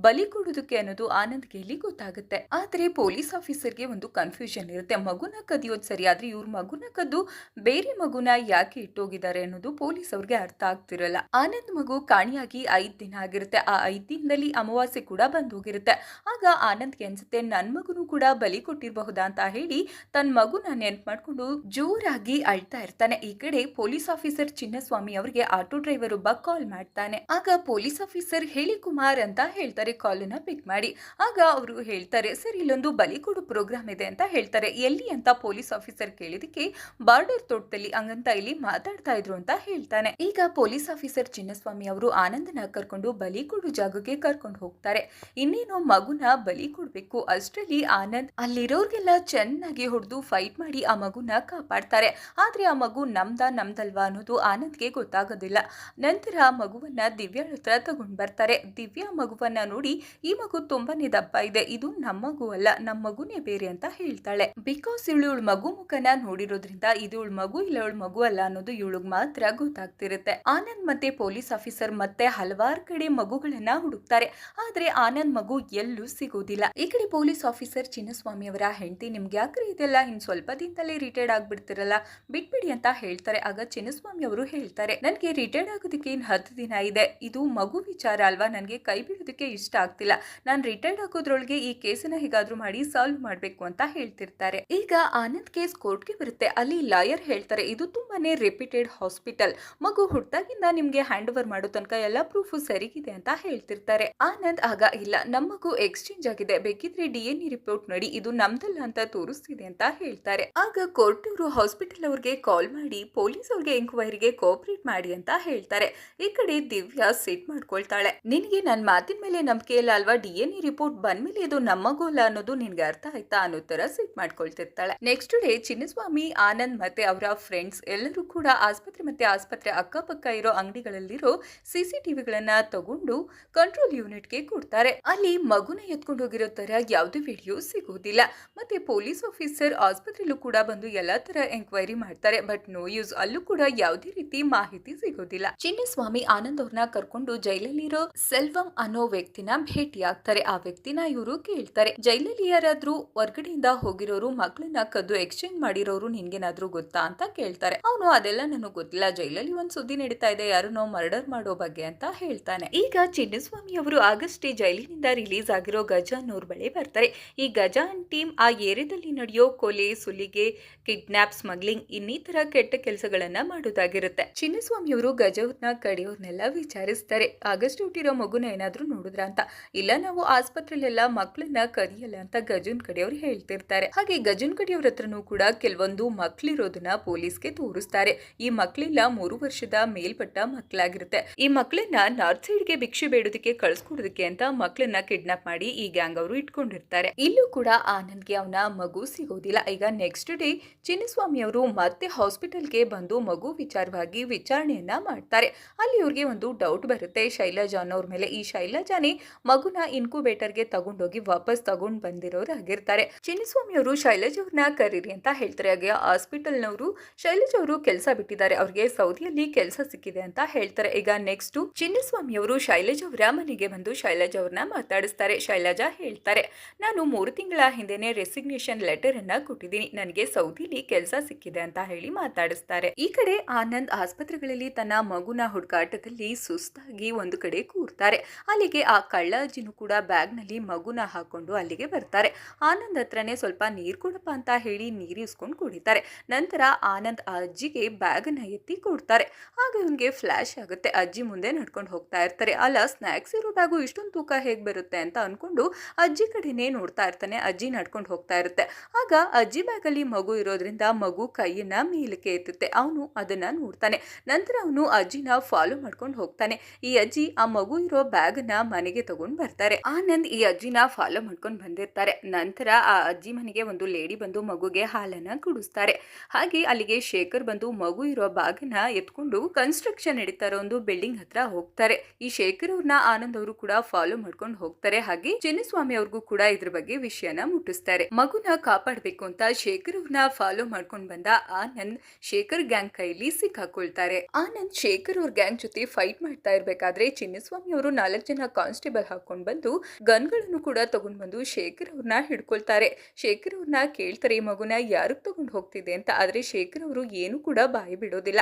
A: ಬಲಿ ಕೊಡೋದಕ್ಕೆ ಅನ್ನೋದು ಆನಂದ್ಗೆ ಇಲ್ಲಿ ಗೊತ್ತಾಗುತ್ತೆ. ಆದ್ರೆ ಪೊಲೀಸ್ ಆಫೀಸರ್ಗೆ ಒಂದು ಕನ್ಫ್ಯೂಷನ್ ಇರುತ್ತೆ. ಮಗುನ ಕದಿಯೋದು ಸರಿ, ಆದ್ರೆ ಇವ್ರ ಮಗುನ ಕದ್ದು ಬೇರೆ ಮಗುನ ಯಾಕೆ ಇಟ್ಟೋಗಿದ್ದಾರೆ ಅನ್ನೋದು ಪೊಲೀಸ್ ಅವ್ರಿಗೆ ಅರ್ಥ ಆಗ್ತಿರಲ್ಲ. ಆನಂದ್ ಮಗು ಕಾಣಿಯಾಗಿ 5 ದಿನ ಆಗಿರುತ್ತೆ. ಆ 5 ದಿನದಲ್ಲಿ ಅಮಾವಾಸ್ಯೆ ಕೂಡ ಬಂದ್ ಹೋಗಿರುತ್ತೆ. ಆಗ ಆನಂದ್ಗೆ ಅನ್ಸುತ್ತೆ ನನ್ ಮಗುನು ಕೂಡ ಬಲಿ ಕೊಟ್ಟಿರಬಹುದಾ ಅಂತ ಹೇಳಿ ತನ್ನ ಮಗುನ ನೆನ್ಪು ಮಾಡ್ಕೊಂಡು ಜೋರಾಗಿ ಅಳ್ತಾ ಇರ್ತಾನೆ. ಈ ಕಡೆ ಪೊಲೀಸ್ ಆಫೀಸರ್ ಚಿನ್ನಸ್ವಾಮಿ ಅವರಿಗೆ ಆಟೋ ಡ್ರೈವರ್ ಒಬ್ಬ ಕಾಲ್ ಮಾಡ್ತಾನೆ. ಆಗ ಪೊಲೀಸ್ ಆಫೀಸರ್ ಹೇಳಿ ಕುಮಾರ್ ಅಂತ ಹೇಳ್ತಾರೆ, ಕಾಲ್ ನ ಪಿಕ್ ಮಾಡಿ. ಆಗ ಅವರು ಹೇಳ್ತಾರೆ, ಸರ್ ಇಲ್ಲೊಂದು ಬಲಿ ಕೊಡು ಪ್ರೋಗ್ರಾಮ್ ಇದೆ ಅಂತ ಹೇಳ್ತಾರೆ. ಎಲ್ಲಿ ಅಂತ ಪೊಲೀಸ್ ಆಫೀಸರ್ ಕೇಳಿದಕ್ಕೆ ಬಾರ್ಡರ್ ತೋಟದಲ್ಲಿ ಹಂಗಂತ ಇಲ್ಲಿ ಮಾತಾಡ್ತಾ ಇದ್ರು ಅಂತ ಹೇಳ್ತಾನೆ. ಈಗ ಪೊಲೀಸ್ ಆಫೀಸರ್ ಚಿನ್ನಸ್ವಾಮಿ ಅವರು ಆನಂದನ ಕರ್ಕೊಂಡು ಬಲಿ ಕೊಡು ಜಾಗಕ್ಕೆ ಕರ್ಕೊಂಡು ಹೋಗ್ತಾರೆ. ಇನ್ನೇನೋ ಮಗುನ ಬಲಿ ಕೊಡ್ಬೇಕು ಅಷ್ಟರಲ್ಲಿ ಆನಂದ್ ಅಲ್ಲಿರೋರ್ಗೆಲ್ಲ ಚೆನ್ನಾಗಿ ಹೊಡೆದು ಫೈಟ್ ಮಾಡಿ ಆ ಮಗುನ ಕಾಪಾಡ್ತಾರೆ. ಆದ್ರೆ ಆ ಮಗು ನಮ್ದಲ್ವಾ ಅನ್ನೋದು ಆನಂದ್ಗೆ ಗೊತ್ತಾಗೋದಿಲ್ಲ. ನಂತರ ಆ ಮಗುವನ್ನ ದಿವ್ಯಾ ಹತ್ರ ತಗೊಂಡ್ ಬರ್ತಾರೆ. ದಿವ್ಯಾ ಮಗುವನ್ನ ನೋಡಿ, ಈ ಮಗು ತುಂಬಾನೇ ದಪ್ಪ ಇದೆ, ಇದು ನಮ್ಮ ಮಗು ಅಲ್ಲ, ನಮ್ಮ ಮಗುನೇ ಬೇರೆ ಅಂತ ಹೇಳ್ತಾಳೆ. ಬಿಕಾಸ್ ಇವಳು ಮಗು ಮುಖನ ನೋಡಿರೋದ್ರಿಂದ ಇದು ಇವಳ ಮಗು ಇಲ್ಲ ಇವಳ ಮಗು ಅಲ್ಲ ಅನ್ನೋದು ಇವಳಿಗೆ ಮಾತ್ರ ಗೊತ್ತಾಗ್ತಿರುತ್ತೆ. ಆನಂದ್ ಮತ್ತೆ ಪೊಲೀಸ್ ಆಫೀಸರ್ ಮತ್ತೆ ಹಲವಾರು ಕಡೆ ಮಗುಗಳನ್ನ ಹುಡುಕ್ತಾರೆ. ಆದ್ರೆ ಆನಂದ್ ಮಗು ಎಲ್ಲೂ ಸಿಗೋದಿಲ್ಲ. ಈ ಕಡೆ ಪೊಲೀಸ್ ಆಫೀಸರ್ ಚಿನ್ನಸ್ವಾಮಿ ಅವರ ಹೆಂಡತಿ, ನಿಮ್ಗೆ ಯಾಕ್ರಿ ಇದೆಲ್ಲ, ಇನ್ ಸ್ವಲ್ಪ ದಿನದಲ್ಲೇ ರಿಟೈರ್ಡ್ ಆಗ್ಬಿಡ್ತಿರಲ್ಲ, ಬಿಟ್ಬಿಡಿ ಅಂತ ಹೇಳ್ತಾರೆ. ಆಗ ಚಿನ್ನಸ್ವಾಮಿ ಅವರು ಹೇಳ್ತಾರೆ, ನನ್ಗೆ ರಿಟೈರ್ಡ್ ಆಗೋದಕ್ಕೆ ಇನ್ 10 ದಿನ ಇದೆ, ಇದು ಮಗು ವಿಚಾರ ಅಲ್ವಾ, ನನ್ಗೆ ಕೈ ಬಿಡೋದಕ್ಕೆ ಇಷ್ಟ ಆಗ್ತಿಲ್ಲ, ನಾನು ರಿಟೈರ್ಡ್ ಆಗೋದ್ರೊಳಗೆ ಈ ಕೇಸನ್ನ ಹೇಗಾದ್ರೂ ಮಾಡಿ ಸಾಲ್ವ್ ಮಾಡ್ಬೇಕು ಅಂತ ಹೇಳ್ತಿರ್ತಾರೆ. ಈಗ ಆನಂದ್ ಕೇಸ್ ಕೋರ್ಟ್ಗೆ ಬರುತ್ತೆ. ಅಲ್ಲಿ ಲಾಯರ್ ಹೇಳ್ತಾರೆ, ಇದು ತುಂಬಾನೇ ರೆಪ್ಯೂಟೆಡ್ ಹಾಸ್ಪಿಟಲ್, ಮಗು ಹುಟ್ಟಾಗಿಂದ ನಿಮ್ಗೆ ಹ್ಯಾಂಡ್ ಓವರ್ ಮಾಡೋ ತನಕ ಎಲ್ಲ ಪ್ರೂಫ್ ಸರಿಗಿದೆ ಅಂತ ಹೇಳ್ತಿರ್ತಾರೆ. ಆನಂದ್ ಆಗ, ಇಲ್ಲ ನಮ್ಮ ಮಗು ಎಕ್ಸ್ಚೇಂಜ್ ಆಗಿದೆ, ಬೇಕಿದ್ರೆ DNA ರಿಪೋರ್ಟ್ ನೋಡಿ, ಇದು ನಮ್ದಲ್ಲ ಅಂತ ತೋರಿಸ್ತಿದೆ ಅಂತ ಹೇಳ್ತಾರೆ. ಆಗ ಕೋರ್ಟ್ ಅವರು ಹಾಸ್ಪಿಟಲ್ ಅವ್ರಿಗೆ ಕಾಲ್ ಮಾಡಿ ಪೊಲೀಸ್ ಅವ್ರಿಗೆ ಎಂಕ್ವೈರಿಗೆ ಕೋಆಪರೇಟ್ ಮಾಡಿ ಅಂತ ಹೇಳ್ತಾರೆ. ಈ ಕಡೆ ದಿವ್ಯಾ ಸಿಟ್ ಮಾಡ್ಕೊಳ್ತಾಳೆ, ನಿನ್ಗೆ ನನ್ ಮಾತಿನ ಮೇಲೆ ನಂಬಿಕೆ ಇಲ್ಲ ಅಲ್ವಾ, DNA ರಿಪೋರ್ಟ್ ಬಂದ್ಮೇಲೆ ಇದು ನಮ್ಮ ಮಗು ಅಲ್ಲ ಅನ್ನೋದು ನಿನ್ಗೆ ಅರ್ಥ ಆಯ್ತಾ ಅನ್ನೋ ತರ ಸಿಟ್ ಮಾಡ್ಕೊಳ್ತಿರ್ತಾಳೆ. ನೆಕ್ಸ್ಟ್ ಡೇ ಚಿನ್ನಸ್ವಾಮಿ, ಆನಂದ್ ಮತ್ತೆ ಅವರ ಫ್ರೆಂಡ್ಸ್ ಎಲ್ಲರೂ ಕೂಡ ಆಸ್ಪತ್ರೆ ಮತ್ತೆ ಆಸ್ಪತ್ರೆ ಅಕ್ಕಪಕ್ಕ ಇರೋ ಅಂಗಡಿಗಳಲ್ಲಿರೋ CCTVಗಳನ್ನ ತಗೊಂಡು ಕಂಟ್ರೋಲ್ ಯೂನಿಟ್ಗೆ ಕೊಡ್ತಾರೆ. ಅಲ್ಲಿ ಮಗುನ ಎತ್ಕೊಂಡು ಹೋಗಿರೋ ತರ ಯಾವುದೇ ವಿಡಿಯೋ ಸಿಗೋದಿಲ್ಲ. ಮತ್ತೆ ಪೊಲೀಸ್ ಆಫೀಸರ್ ಆಸ್ಪತ್ರೆಯಲ್ಲೂ ಕೂಡ ಬಂದು ಎಲ್ಲಾ ತರ ಎಂಕ್ವೈರಿ ಮಾಡ್ತಾರೆ. ಬಟ್ ನೋ ಯೂಸ್, ಅಲ್ಲೂ ಕೂಡ ಯಾವುದೇ ರೀತಿ ಮಾಹಿತಿ ಸಿಗೋದಿಲ್ಲ. ಚಿನ್ನಸ್ವಾಮಿ ಆನಂದ್ ಅವ್ರನ್ನ ಕರ್ಕೊಂಡು ಜೈಲಲ್ಲಿರೋ ಸೆಲ್ವಂ ಅನ್ನೋ ವ್ಯಕ್ತಿನ ಭೇಟಿ ಆಗ್ತಾರೆ. ಆ ವ್ಯಕ್ತಿನ ಇವರು ಕೇಳ್ತಾರೆ, ಜೈಲಲ್ಲಿ ಯಾರಾದ್ರೂ ಹೊರ್ಗಡೆಯಿಂದ ಹೋಗಿರೋರು ಮಕ್ಕಳನ್ನ ಕದ್ದು ಎಕ್ಸ್ಚೇಂಜ್ ಮಾಡಿರೋರು ನಿನ್ಗೇನಾದ್ರೂ ಗೊತ್ತಾ ಅಂತ ಕೇಳ್ತಾರೆ. ಅವನು, ಅದೆಲ್ಲ ನನಗೆ ಗೊತ್ತಿಲ್ಲ, ಜೈಲಲ್ಲಿ ಒಂದ್ ಸುದ್ದಿ ನಡೀತಾ ಇದೆ, ಯಾರನ್ನೋ ಮರ್ಡರ್ ಮಾಡೋ ಬಗ್ಗೆ ಅಂತ ಹೇಳ್ತಾನೆ. ಈಗ ಚಿನ್ನಸ್ವಾಮಿ ಅವರು ಆಗಷ್ಟೇ ಜೈಲಿನಿಂದ ರಿಲೀಸ್ ಆಗಿರೋ ಗಜ ಅನ್ನೋರ್ ಬಳಿ ಬರ್ತಾರೆ. ಈ ಗಜ ಟೀಮ್ ಆ ಏರಿಯಾದಲ್ಲಿ ನಡೆಯೋ ಕೊಲೆ, ಸುಲಿಗೆ, ಕಿಡ್ನಾಪ್, ಸ್ಮಗ್ಲಿಂಗ್ ಇನ್ನಿತರ ಕೆಟ್ಟ ಕೆಲಸಗಳನ್ನ ಮಾಡೋದಾಗಿರುತ್ತೆ. ಚಿನ್ನಸ್ವಾಮಿ ಅವರು ಗಜವ್ರನ್ನ ಕಡೆಯವ್ರನ್ನೆಲ್ಲ ವಿಚಾರಿಸ್ತಾರೆ, ಆಗಸ್ಟ್ ಹುಟ್ಟಿರೋ ಮಗುನ ಏನಾದ್ರೂ ನೋಡಿದ್ರ ಅಂತ. ಇಲ್ಲ, ನಾವು ಆಸ್ಪತ್ರೆಲೆಲ್ಲ ಮಕ್ಕಳನ್ನ ಕದಿಯಲ್ಲ ಅಂತ ಗಜನ್ ಕಡೆಯವ್ರು ಹೇಳ್ತಿರ್ತಾರೆ. ಹಾಗೆ ಗಜನ್ ಕಡೆಯವ್ರ ಹತ್ರನೂ ಕೂಡ ಕೆಲವೊಂದು ಮಕ್ಳಿರೋದನ್ನ ಪೊಲೀಸ್ಗೆ ತೋರಿಸ್ತಾರೆ. ಈ ಮಕ್ಳೆಲ್ಲ 3 ವರ್ಷದ ಮೇಲ್ಪಟ್ಟ ಮಕ್ಕಳಾಗಿರುತ್ತೆ. ಈ ಮಕ್ಕಳನ್ನ ನಾರ್ತ್ ಸೈಡ್ಗೆ ಭಿಕ್ಷೆ ಬೇಡೋದಕ್ಕೆ ಕಳ್ಸ್ಕೊಡೋದಕ್ಕೆ ಅಂತ ಮಕ್ಕಳನ್ನ ಕಿಡ್ನಾಪ್ ಮಾಡಿ ಈ ಗ್ಯಾಂಗ್ ಅವರು ಇಟ್ಕೊಂಡಿರ್ತಾರೆ. ಇಲ್ಲೂ ಕೂಡ ಆನಂದ್ಗೆ ಅವನ ಮಗು ಸಿಗೋದಿಲ್ಲ. ಈಗ ನೆಕ್ಸ್ಟ್ ಡೇ ಚಿನ್ನಸ್ವಾಮಿ ಅವರು ಮತ್ತೆ ಹಾಸ್ಪಿಟಲ್ಗೆ ಬಂದು ಮಗು ವಿಚಾರವಾಗಿ ವಿಚಾರಣೆಯನ್ನ ಮಾಡ್ತಾರೆ. ಅಲ್ಲಿ ಇವ್ರಿಗೆ ಒಂದು ಡೌಟ್ ಬರುತ್ತೆ ಶೈಲಜಾ ಅನ್ನೋರ್ ಮೇಲೆ. ಈ ಶೈಲಜಾನೇ ಮಗುನ ಇನ್ಕ್ಯುಬೇಟರ್ಗೆ ತಗೊಂಡೋಗಿ ವಾಪಸ್ ತಗೊಂಡ್ ಬಂದಿರೋರು ಆಗಿರ್ತಾರೆ. ಚಿನ್ನಸ್ವಾಮಿ ಅವರು ಶೈಲಜಾ ಅವ್ರನ್ನ ಕರೀರಿ ಅಂತ ಹೇಳ್ತಾರೆ. ಹಾಗೆ ಹಾಸ್ಪಿಟಲ್ನವರು ಶೈಲಜಾ ಅವರು ಕೆಲಸ ಬಿಟ್ಟಿದ್ದಾರೆ, ಅವ್ರಿಗೆ ಸೌದಿಯಲ್ಲಿ ಕೆಲಸ ಸಿಕ್ಕಿದೆ ಅಂತ ಹೇಳ್ತಾರೆ. ಈಗ ನೆಕ್ಸ್ಟ್ ಚಿನ್ನಸ್ವಾಮಿ ಅವರು ಶೈಲಜಾ ಅವರ ಮನೆಗೆ ಬಂದು ಶೈಲಜಾ ಅವ್ರನ್ನ ಮಾತಾಡಿಸ್ತಾರೆ. ಶೈಲಜಾ ಹೇಳ್ತಾರೆ, ನಾನು 3 ತಿಂಗಳ ಹಿಂದೆನೆ ರೆಸಿಗ್ನೇಷನ್ ಲೆಟರ್ ಅನ್ನ ಕೊಟ್ಟಿದ್ದೀನಿ, ನನಗೆ ಸೌದಿಲಿ ಕೆಲಸ ಸಿಕ್ಕಿದೆ ಅಂತ ಹೇಳಿ ಮಾತಾಡಿಸ್ತಾರೆ. ಈ ಕಡೆ ಆನಂದ್ ಆಸ್ಪತ್ರೆಗಳಲ್ಲಿ ತನ್ನ ಮಗುನ ಹುಡುಕಾಟದಲ್ಲಿ ಸುಸ್ತಾಗಿ ಒಂದು ಕಡೆ ಕೂರ್ತಾರೆ. ಅಲ್ಲಿಗೆ ಆ ಕಳ್ಳ ಅಜ್ಜಿನೂ ಕೂಡ ಬ್ಯಾಗ್ ನಲ್ಲಿ ಮಗುನ ಹಾಕೊಂಡು ಅಲ್ಲಿಗೆ ಬರ್ತಾರೆ. ಆನಂದ್ ಹತ್ರನೇ ಸ್ವಲ್ಪ ನೀರ್ ಕೊಡಪ್ಪ ಅಂತ ಹೇಳಿ ನೀರು ಇಸ್ಕೊಂಡು ಕುಡಿತಾರೆ. ನಂತರ ಆನಂದ್ ಆ ಅಜ್ಜಿಗೆ ಬ್ಯಾಗ್ ನ ಎತ್ತಿ ಕೊಡ್ತಾರೆ. ಆಗ ಇವನ್ಗೆ ಫ್ಲಾಶ್ ಆಗುತ್ತೆ, ಅಜ್ಜಿ ಮುಂದೆ ನಡ್ಕೊಂಡು ಹೋಗ್ತಾ ಇರ್ತಾರೆ. ಅಲ್ಲ, ಸ್ನಾಕ್ಸ್ ಇರೋ ಬ್ಯಾಗು ಇಷ್ಟೊಂದು ತೂಕ ಹೇಗ್ ಬರುತ್ತೆ ಅಂತ ಅನ್ಕೊಂಡು ಅಜ್ಜಿ ಕಡೆನೇ ನೋಡ್ತಾ ಇರ್ತಾನೆ. ಅಜ್ಜಿ ನಡ್ಕೊಂಡು ಹೋಗ್ತಾ ಇರುತ್ತೆ. ಆಗ ಅಜ್ಜಿ ಬ್ಯಾಗ್ ಅಲ್ಲಿ ಮಗು ಇರೋದ್ರಿಂದ ಮಗು ಕೈಯನ್ನ ಮೇಲಕ್ಕೆ ಎತ್ತುತ್ತೆ. ಅವನು ಅದನ್ನ ನೋಡ್ತಾನೆ. ನಂತರ ಅವನು ಅಜ್ಜಿನ ಫಾಲೋ ಮಾಡ್ಕೊಂಡು ಹೋಗ್ತಾನೆ. ಈ ಅಜ್ಜಿ ಆ ಮಗು ಇರೋ ಬ್ಯಾಗ್ ನ ಮನೆಗೆ ತಗೊಂಡ್ ಬರ್ತಾರೆ. ಆನಂದ್ ಈ ಅಜ್ಜಿನ ಫಾಲೋ ಮಾಡ್ಕೊಂಡು ಬಂದಿರ್ತಾರೆ. ನಂತರ ಆ ಅಜ್ಜಿ ಮನೆಗೆ ಒಂದು ಲೇಡಿ ಬಂದು ಮಗುಗೆ ಹಾಲನ್ನ ಕುಡಿಸ್ತಾರೆ. ಹಾಗೆ ಅಲ್ಲಿಗೆ ಶೇಖರ್ ಬಂದು ಮಗು ಇರೋ ಬ್ಯಾಗ್ನ ಎತ್ಕೊಂಡು ಕನ್ಸ್ಟ್ರಕ್ಷನ್ ನಡೀತಾ ಇರೋ ಒಂದು ಬಿಲ್ಡಿಂಗ್ ಹತ್ರ ಹೋಗ್ತಾರೆ. ಈ ಶೇಖರ್ ಅವ್ರನ್ನ ಆನಂದ್ ಅವರು ಕೂಡ ಫಾಲೋ ಮಾಡ್ಕೊಂಡು ಹೋಗ್ತಾರೆ. ಹಾಗೆ ಚಿನ್ನಸ್ವಾಮಿ ಅವ್ರಿಗೂ ಕೂಡ ಇದ್ರ ಬಗ್ಗೆ ವಿಷಯನ ಮುಟ್ಟಿಸ್ತಾರೆ. ಮಗುನ ಕಾಪಾಡಬೇಕು ಅಂತ ಶೇಖರ್ ಅವ್ರನ್ನ ಫಾಲೋ ಮಾಡ್ಕೊಂಡು ಬಂದ ಆನಂದ್ ಶೇಖರ್ ಗ್ಯಾಂಗ್ ಕೈಲಿ ಸಿಕ್ಕಾಕೊಳ್ತಾರೆ. ಆನಂದ್ ಶೇಖರ್ ಅವ್ರ ಗ್ಯಾಂಗ್ ಜೊತೆ ಫೈಟ್ ಮಾಡ್ತಾ ಇರ್ಬೇಕಾದ್ರೆ ಚಿನ್ನಸ್ವಾಮಿ ಅವರು 4 ಜನ ಕಾನ್ಸ್ಟೇಬಲ್ ಹಾಕೊಂಡ್ ಬಂದು ಗನ್ಗಳನ್ನು ಕೂಡ ತಗೊಂಡ್ ಬಂದು ಶೇಖರ್ ಅವ್ರನ್ನ ಹಿಡ್ಕೊಳ್ತಾರೆ. ಶೇಖರ್ ಅವ್ರನ್ನ ಕೇಳ್ತಾರೆ, ಈ ಮಗುನ ಯಾರಿಗೆ ತಗೊಂಡು ಹೋಗ್ತಿದೆ ಅಂತ. ಆದ್ರೆ ಶೇಖರ್ ಅವರು ಏನು ಕೂಡ ಬಾಯಿ ಬಿಡೋದಿಲ್ಲ.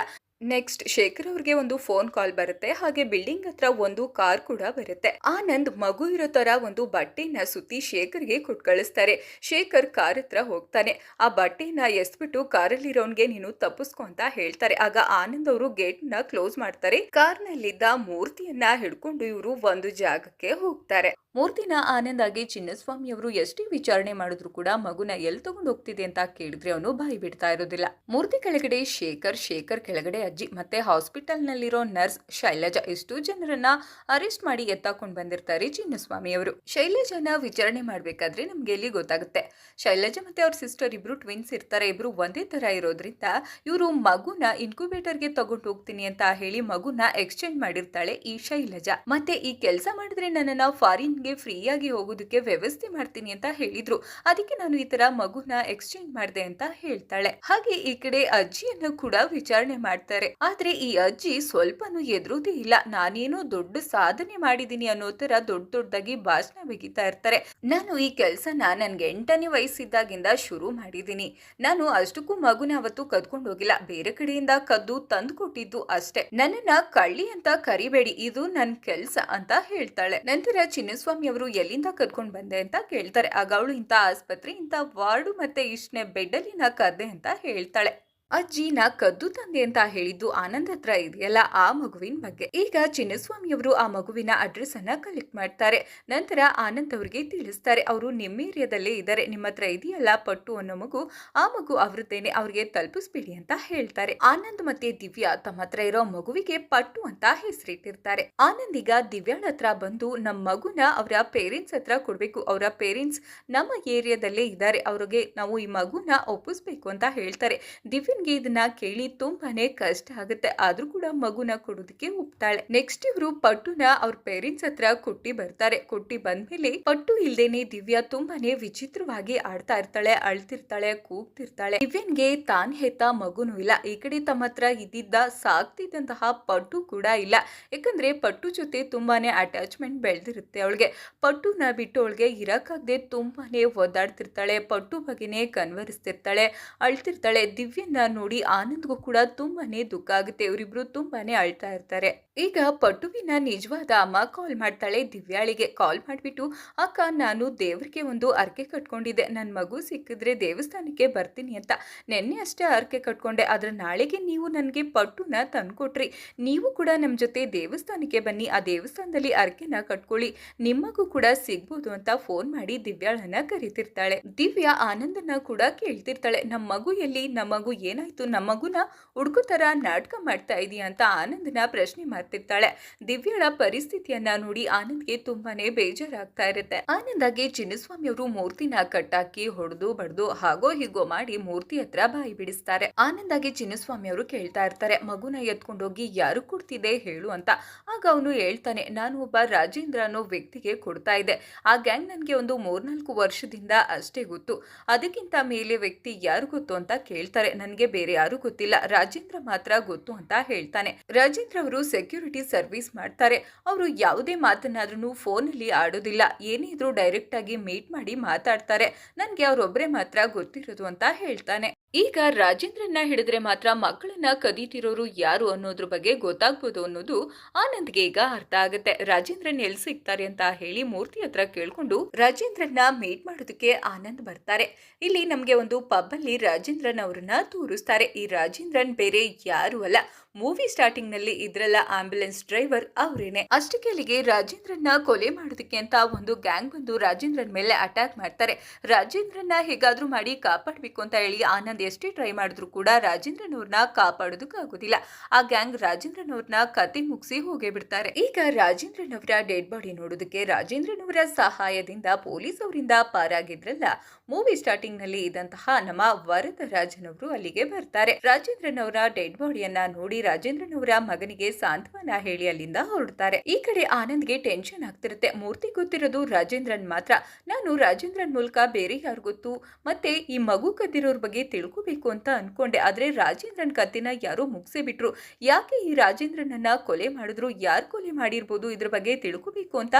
A: ನೆಕ್ಸ್ಟ್ ಶೇಖರ್ ಅವ್ರಿಗೆ ಒಂದು ಫೋನ್ ಕಾಲ್ ಬರುತ್ತೆ. ಹಾಗೆ ಬಿಲ್ಡಿಂಗ್ ಹತ್ರ ಒಂದು ಕಾರ್ ಕೂಡ ಬರುತ್ತೆ. ಆನಂದ್ ಮಗು ಇರೋ ತರ ಒಂದು ಬಟ್ಟೆನ ಸುತ್ತಿ ಶೇಖರ್ಗೆ ಕೊಟ್ಟು ಕಳಿಸ್ತಾರೆ. ಶೇಖರ್ ಕಾರ್ ಹತ್ರ ಹೋಗ್ತಾನೆ. ಆ ಬಟ್ಟೆನ ಎಸ್ಬಿಟ್ಟು ಕಾರಲ್ಲಿರೋನ್ಗೆ ನೀನು ತಪ್ಪಿಸ್ಕೊ ಅಂತ ಹೇಳ್ತಾರೆ. ಆಗ ಆನಂದ್ ಅವರು ಗೇಟ್ ನ ಕ್ಲೋಸ್ ಮಾಡ್ತಾರೆ. ಕಾರ್ ನಲ್ಲಿದ್ದ ಮೂರ್ತಿಯನ್ನ ಹಿಡ್ಕೊಂಡು ಇವರು ಒಂದು ಜಾಗಕ್ಕೆ ಹೋಗ್ತಾರೆ. ಮೂರ್ತಿನ ಆನಂದ್ ಆಗಿ ಚಿನ್ನಸ್ವಾಮಿ ಅವರು ಎಷ್ಟೇ ವಿಚಾರಣೆ ಮಾಡಿದ್ರು ಕೂಡ ಮಗುನ ಎಲ್ಲಿ ತಗೊಂಡು ಹೋಗ್ತಿದೆ ಅಂತ ಕೇಳಿದ್ರೆ ಅವನು ಬಾಯಿ ಬಿಡ್ತಾ ಇರೋದಿಲ್ಲ. ಮೂರ್ತಿ ಕೆಳಗಡೆ ಶೇಖರ್ ಕೆಳಗಡೆ ಅಜ್ಜಿ ಮತ್ತೆ ಹಾಸ್ಪಿಟಲ್ ನಲ್ಲಿರೋ ನರ್ಸ್ ಶೈಲಜಾ ಇಷ್ಟು ಜನರನ್ನ ಅರೆಸ್ಟ್ ಮಾಡಿ ಎತ್ತಾಕೊಂಡು ಬಂದಿರ್ತಾರೆ ಚಿನ್ನಸ್ವಾಮಿ ಅವರು. ಶೈಲಜಾನ ವಿಚಾರಣೆ ಮಾಡ್ಬೇಕಾದ್ರೆ ನಮ್ಗೆ ಎಲ್ಲಿ ಗೊತ್ತಾಗುತ್ತೆ, ಶೈಲಜಾ ಮತ್ತೆ ಅವ್ರ ಸಿಸ್ಟರ್ ಇಬ್ರು ಟ್ವಿನ್ಸ್ ಇರ್ತಾರೆ. ಇಬ್ರು ಒಂದೇ ತರ ಇರೋದ್ರಿಂದ ಇವರು ಮಗುನ ಇನ್ಕ್ಯುಬೇಟರ್ಗೆ ತಗೊಂಡು ಹೋಗ್ತೀನಿ ಅಂತ ಹೇಳಿ ಮಗುನ ಎಕ್ಸ್ಚೇಂಜ್ ಮಾಡಿರ್ತಾಳೆ ಈ ಶೈಲಜಾ. ಮತ್ತೆ ಈ ಕೆಲಸ ಮಾಡಿದ್ರೆ ನನ್ನನ್ನ ಫಾರಿನ್ ಫ್ರೀ ಆಗಿ ಹೋಗೋದಕ್ಕೆ ವ್ಯವಸ್ಥೆ ಮಾಡ್ತೀನಿ ಅಂತ ಹೇಳಿದ್ರು, ಅದಕ್ಕೆ ನಾನು ಈ ತರ ಮಗುನ ಎಕ್ಸ್ಚೇಂಜ್ ಮಾಡಿದೆ ಅಂತ ಹೇಳ್ತಾಳೆ. ಹಾಗೆ ಈ ಕಡೆ ಅಜ್ಜಿಯನ್ನು ಕೂಡ ವಿಚಾರಣೆ ಮಾಡ್ತಾರೆ. ಆದ್ರೆ ಈ ಅಜ್ಜಿ ಸ್ವಲ್ಪನೂ ಎದುರುದೇ ಇಲ್ಲ. ನಾನೇನೋ ದೊಡ್ಡ ಸಾಧನೆ ಮಾಡಿದೀನಿ ಅನ್ನೋ ತರ ದೊಡ್ಡದಾಗಿ ಭಾಷಣ ಬಿಗಿತಾ ಇರ್ತಾರೆ. ನಾನು ಈ ಕೆಲ್ಸನ ನನ್ಗೆ 8ನೇ ವಯಸ್ಸಿದ್ದಾಗಿಂದ ಶುರು ಮಾಡಿದೀನಿ. ನಾನು ಅಷ್ಟಕ್ಕೂ ಮಗುನ ಅವತ್ತು ಕದ್ಕೊಂಡು ಹೋಗಿಲ್ಲ, ಬೇರೆ ಕಡೆಯಿಂದ ಕದ್ದು ತಂದು ಕೊಟ್ಟಿದ್ದು ಅಷ್ಟೇ. ನನ್ನನ್ನ ಕಳ್ಳಿ ಅಂತ ಕರಿಬೇಡಿ, ಇದು ನನ್ ಕೆಲ್ಸ ಅಂತ ಹೇಳ್ತಾಳೆ. ನಂತರ ಚಿನ್ನಸ್ವಾಮಿ ಅವರು ಎಲ್ಲಿಂದ ಕದ್ಕೊಂಡು ಬಂದೆ ಅಂತ ಕೇಳ್ತಾರೆ. ಆಗ ಅವಳು ಇಂಥ ಆಸ್ಪತ್ರೆ, ಇಂಥ ವಾರ್ಡು ಮತ್ತೆ ಇಷ್ಟನೇ ಬೆಡ್ ಅಲ್ಲಿ ನಾ ಕದ್ದೆ ಅಂತ ಹೇಳ್ತಾಳೆ. ಅಜ್ಜಿ ನಾ ಕದ್ದು ತಂದೆ ಅಂತ ಹೇಳಿದ್ದು ಆನಂದ್ ಹತ್ರ ಇದೆಯಲ್ಲ ಆ ಮಗುವಿನ ಬಗ್ಗೆ. ಈಗ ಚಿನ್ನಸ್ವಾಮಿ ಅವರು ಆ ಮಗುವಿನ ಅಡ್ರೆಸ್ ಅನ್ನ ಕಲೆಕ್ಟ್ ಮಾಡ್ತಾರೆ. ನಂತರ ಆನಂದ್ ಅವ್ರಿಗೆ ತಿಳಿಸ್ತಾರೆ, ಅವರು ನಿಮ್ಮ ಏರಿಯಾದಲ್ಲೇ ಇದ್ದಾರೆ, ನಿಮ್ಮ ಹತ್ರ ಇದೆಯಲ್ಲ ಪಟ್ಟು ಅನ್ನೋ ಮಗು, ಆ ಮಗು ಅವ್ರದ್ದೇನೆ, ಅವ್ರಿಗೆ ತಲುಪಿಸ್ಬಿಡಿ ಅಂತ ಹೇಳ್ತಾರೆ. ಆನಂದ್ ಮತ್ತೆ ದಿವ್ಯಾ ತಮ್ಮ ಹತ್ರ ಇರೋ ಮಗುವಿಗೆ ಪಟ್ಟು ಅಂತ ಹೆಸರಿಟ್ಟಿರ್ತಾರೆ. ಆನಂದ್ ಈಗ ದಿವ್ಯಾಳ ಹತ್ರ ಬಂದು ನಮ್ಮ ಮಗುನ ಅವರ ಪೇರೆಂಟ್ಸ್ ಹತ್ರ ಕೊಡ್ಬೇಕು, ಅವರ ಪೇರೆಂಟ್ಸ್ ನಮ್ಮ ಏರಿಯಾದಲ್ಲೇ ಇದ್ದಾರೆ, ಅವ್ರಿಗೆ ನಾವು ಈ ಮಗುನ ಒಪ್ಪಿಸ್ಬೇಕು ಅಂತ ಹೇಳ್ತಾರೆ. ದಿವ್ಯ ಇದನ್ನ ಕೇಳಿ ತುಂಬಾನೇ ಕಷ್ಟ ಆಗುತ್ತೆ, ಆದ್ರೂ ಕೂಡ ಮಗುನ ಕೊಡೋದಕ್ಕೆ ಒಪ್ತಾಳೆ. ನೆಕ್ಸ್ಟ್ ಇವರು ಪಟ್ಟುನ ಅವ್ರ ಪೇರೆಂಟ್ಸ್ ಹತ್ರ ಕೊಟ್ಟಿ ಬರ್ತಾರೆ. ಕೊಟ್ಟಿ ಬಂದ್ಮೇಲೆ ಪಟ್ಟು ಇಲ್ದೇನೆ ದಿವ್ಯಾ ತುಂಬಾನೇ ವಿಚಿತ್ರವಾಗಿ ಆಡ್ತಾ ಇರ್ತಾಳೆ, ಅಳ್ತಿರ್ತಾಳೆ, ಕೂಗ್ತಿರ್ತಾಳೆ. ದಿವ್ಯನ್ಗೆ ತಾನ್ ಹೆತ್ತ ಮಗುನೂ ಇಲ್ಲ, ಈ ಕಡೆ ತಮ್ಮ ಹತ್ರ ಇದ್ದಿದ್ದ ಸಾಕ್ತಿದ್ದಂತಹ ಪಟ್ಟು ಕೂಡ ಇಲ್ಲ. ಯಾಕಂದ್ರೆ ಪಟ್ಟು ಜೊತೆ ತುಂಬಾನೇ ಅಟ್ಯಾಚ್ಮೆಂಟ್ ಬೆಳೆದಿರುತ್ತೆ ಅವಳಿಗೆ. ಪಟ್ಟುನ ಬಿಟ್ಟು ಅವಳಿಗೆ ಇರಕ್ಕಾಗದೆ ತುಂಬಾನೇ ಒದ್ದಾಡ್ತಿರ್ತಾಳೆ, ಪಟ್ಟು ಬಗ್ಗೆನೇ ಕನ್ವರಿಸ್ತಿರ್ತಾಳೆ, ಅಳ್ತಿರ್ತಾಳೆ. ದಿವ್ಯನ್ನ ನೋಡಿ ಆನಂದ್ಗೂ ಕೂಡ ತುಂಬಾನೇ ದುಃಖ ಆಗುತ್ತೆ. ಇವರಿಬ್ರು ತುಂಬಾನೇ ಅಳ್ತಾ ಇರ್ತಾರೆ. ಈಗ ಪಟ್ಟುವಿನ ನಿಜವಾದ ಅಮ್ಮ ಕಾಲ್ ಮಾಡ್ತಾಳೆ ದಿವ್ಯಾಳಿಗೆ. ಕಾಲ್ ಮಾಡ್ಬಿಟ್ಟು, ಅಕ್ಕ ನಾನು ದೇವ್ರಿಗೆ ಒಂದು ಅರ್ಕೆ ಕಟ್ಕೊಂಡಿದ್ದೆ, ನನ್ ಮಗು ಸಿಕ್ಕಿದ್ರೆ ದೇವಸ್ಥಾನಕ್ಕೆ ಬರ್ತೀನಿ ಅಂತ. ನೆನ್ನೆ ಅಷ್ಟೇ ಅರ್ಕೆ ಕಟ್ಕೊಂಡೆ, ಆದ್ರೆ ನಾಳೆಗೆ ನೀವು ನನ್ಗೆ ಪಟ್ಟುನ ತಂದ್ಕೊಟ್ರಿ. ನೀವು ಕೂಡ ನಮ್ ಜೊತೆ ದೇವಸ್ಥಾನಕ್ಕೆ ಬನ್ನಿ, ಆ ದೇವಸ್ಥಾನದಲ್ಲಿ ಅರ್ಕೆನ ಕಟ್ಕೊಳ್ಳಿ, ನಿಮ್ಮಗೂ ಕೂಡ ಸಿಗ್ಬೋದು ಅಂತ ಫೋನ್ ಮಾಡಿ ದಿವ್ಯಾಳನ್ನ ಕರಿತಿರ್ತಾಳೆ. ದಿವ್ಯಾ ಆನಂದನ ಕೂಡ ಕೇಳ್ತಿರ್ತಾಳೆ, ನಮ್ಮ ಮಗು ಎಲ್ಲಿ, ನಮ್ಮ ಮಗು ಏನಾಯ್ತು, ನಮ್ಮ ಮಗುನ ಹುಡುಗು ತರ ನಾಟಕ ಮಾಡ್ತಾ ಇದೀಯ ಅಂತ ಆನಂದನ ಪ್ರಶ್ನೆ ಮಾಡ್ತಿರ್ತಾಳೆ. ದಿವ್ಯಾಳ ಪರಿಸ್ಥಿತಿಯನ್ನ ನೋಡಿ ಆನಂದ್ಗೆ ತುಂಬಾನೇ ಬೇಜಾರಾಗ್ತಾ ಇರುತ್ತೆ. ಆನಂದಾಗಿ ಚಿನ್ನಸ್ವಾಮಿ ಅವರು ಮೂರ್ತಿನ ಕಟ್ಟಾಕಿ ಹೊಡೆದು ಬಡ್ದು ಹಾಗೋ ಹೀಗೋ ಮಾಡಿ ಮೂರ್ತಿ ಹತ್ರ ಬಾಯಿ ಬಿಡಿಸ್ತಾರೆ. ಆನಂದಾಗಿ ಚಿನ್ನಸ್ವಾಮಿ ಅವರು ಕೇಳ್ತಾ ಇರ್ತಾರೆ, ಮಗುನ ಎತ್ಕೊಂಡೋಗಿ ಯಾರು ಕೊಡ್ತಿದೆ ಹೇಳು ಅಂತ. ಆಗ ಅವನು ಹೇಳ್ತಾನೆ, ನಾನು ಒಬ್ಬ ರಾಜೇಂದ್ರ ಅನ್ನೋ ವ್ಯಕ್ತಿಗೆ ಕೊಡ್ತಾ ಇದ್ದೆ, ಆ ಗ್ಯಾಂಗ್ ನನ್ಗೆ ಒಂದು 3-4 ವರ್ಷದಿಂದ ಅಷ್ಟೇ ಗೊತ್ತು, ಅದಕ್ಕಿಂತ ಮೇಲೆ ವ್ಯಕ್ತಿ ಯಾರು ಗೊತ್ತು ಅಂತ ಕೇಳ್ತಾರೆ. ನನ್ಗೆ ಬೇರೆ ಯಾರು ಗೊತ್ತಿಲ್ಲ, ರಾಜೇಂದ್ರ ಮಾತ್ರ ಗೊತ್ತು ಅಂತ ಹೇಳ್ತಾನೆ. ರಾಜೇಂದ್ರ ಅವರು ಸೆಕ್ಯೂರಿಟಿ ಸರ್ವಿಸ್ ಮಾಡ್ತಾರೆ. ಅವರು ಯಾವುದೇ ಮಾತನ್ನಾದ್ರೂ ಫೋನ್ ಅಲ್ಲಿ ಆಡೋದಿಲ್ಲ, ಏನೇ ಇದ್ರೂ ಡೈರೆಕ್ಟ್ ಆಗಿ ಮೀಟ್ ಮಾಡಿ ಮಾತಾಡ್ತಾರೆ. ನನ್ಗೆ ಅವ್ರೊಬ್ರೆ ಮಾತ್ರ ಗೊತ್ತಿರೋದು ಅಂತ ಹೇಳ್ತಾನೆ. ಈಗ ರಾಜೇಂದ್ರನ್ನ ಹಿಡಿದ್ರೆ ಮಾತ್ರ ಮಕ್ಕಳನ್ನ ಕದೀತಿರೋರು ಯಾರು ಅನ್ನೋದ್ರ ಬಗ್ಗೆ ಗೊತ್ತಾಗ್ಬೋದು ಅನ್ನೋದು ಆನಂದ್ಗೆ ಈಗ ಅರ್ಥ ಆಗುತ್ತೆ. ರಾಜೇಂದ್ರನ್ ಎಲ್ಲಿ ಸಿಗ್ತಾರೆ ಅಂತ ಹೇಳಿ ಮೂರ್ತಿ ಹತ್ರ ಕೇಳ್ಕೊಂಡು ರಾಜೇಂದ್ರನ್ನ ಮೀಟ್ ಮಾಡೋದಕ್ಕೆ ಆನಂದ್ ಬರ್ತಾರೆ. ಇಲ್ಲಿ ನಮ್ಗೆ ಒಂದು ಪಬ್ ಅಲ್ಲಿ ರಾಜೇಂದ್ರನ್ ಅವ್ರನ್ನ ತೋರಿಸ್ತಾರೆ. ಈ ರಾಜೇಂದ್ರನ್ ಬೇರೆ ಯಾರು ಅಲ್ಲ, ಮೂವಿ ಸ್ಟಾರ್ಟಿಂಗ್ ನಲ್ಲಿ ಇದ್ರಲ್ಲ ಆಂಬ್ಯುಲೆನ್ಸ್ ಡ್ರೈವರ್ ಅವರೇನೆ. ಅಷ್ಟಕ್ಕೆ ಅಲ್ಲಿಗೆ ರಾಜೇಂದ್ರನ್ನ ಕೊಲೆ ಮಾಡೋದಕ್ಕೆ ಅಂತ ಒಂದು ಗ್ಯಾಂಗ್ ಬಂದು ರಾಜೇಂದ್ರನ್ ಮೇಲೆ ಅಟ್ಯಾಕ್ ಮಾಡ್ತಾರೆ. ರಾಜೇಂದ್ರನ್ನ ಹೇಗಾದ್ರೂ ಮಾಡಿ ಕಾಪಾಡ್ಬೇಕು ಅಂತ ಹೇಳಿ ಆನಂದ್ ಎಷ್ಟೇ ಟ್ರೈ ಮಾಡಿದ್ರು ಕೂಡ ರಾಜೇಂದ್ರನ್ ಅವ್ರನ್ನ ಕಾಪಾಡೋದಕ್ಕಾಗೋದಿಲ್ಲ. ಆ ಗ್ಯಾಂಗ್ ರಾಜೇಂದ್ರನ್ ಅವ್ರನ್ನ ಕತೆ ಮುಗಿಸಿ ಹೋಗೇ ಬಿಡ್ತಾರೆ. ಈಗ ರಾಜೇಂದ್ರನ್ ಅವರ ಡೆಡ್ ಬಾಡಿ ನೋಡೋದಕ್ಕೆ ರಾಜೇಂದ್ರನ್ ಅವರ ಸಹಾಯದಿಂದ ಪೊಲೀಸ್ ಅವರಿಂದ ಪಾರಾಗಿದ್ರಲ್ಲ ಮೂವಿ ಸ್ಟಾರ್ಟಿಂಗ್ ನಲ್ಲಿ ಇದ್ದಂತಹ ನಮ್ಮ ವರದರಾಜನ್ ಅವರು ಅಲ್ಲಿಗೆ ಬರ್ತಾರೆ. ರಾಜೇಂದ್ರನ್ ಅವರ ಡೆಡ್ ಬಾಡಿಯನ್ನ ನೋಡಿ ರಾಜೇಂದ್ರನ್ ಅವರ ಮಗನಿಗೆ ಸಾಂತ್ವನ ಹೇಳಿ ಅಲ್ಲಿಂದ ಹೊರಡ್ತಾರೆ. ಈ ಕಡೆ ಆನಂದ್ಗೆ ಟೆನ್ಷನ್ ಆಗ್ತಿರುತ್ತೆ. ಮೂರ್ತಿ ಗೊತ್ತಿರೋದು ರಾಜೇಂದ್ರನ್ ಮಾತ್ರ. ನಾನು ರಾಜೇಂದ್ರನ್ ಮೂಲಕ ಬೇರೆ ಯಾರು ಗೊತ್ತು, ಮತ್ತೆ ಈ ಮಗು ಕದ್ದಿರೋರ್ ಬಗ್ಗೆ ತಿಳ್ಕೋಬೇಕು ಅಂತ ಅನ್ಕೊಂಡೆ, ಆದ್ರೆ ರಾಜೇಂದ್ರನ್ ಕತ್ತಿನ ಯಾರೋ ಮುಗಿಸೇ ಬಿಟ್ರು. ಯಾಕೆ ಈ ರಾಜೇಂದ್ರನನ್ನ ಕೊಲೆ ಮಾಡಿದ್ರು, ಯಾರು ಕೊಲೆ ಮಾಡಿರ್ಬೋದು, ಇದ್ರ ಬಗ್ಗೆ ತಿಳ್ಕೋಬೇಕು ಅಂತ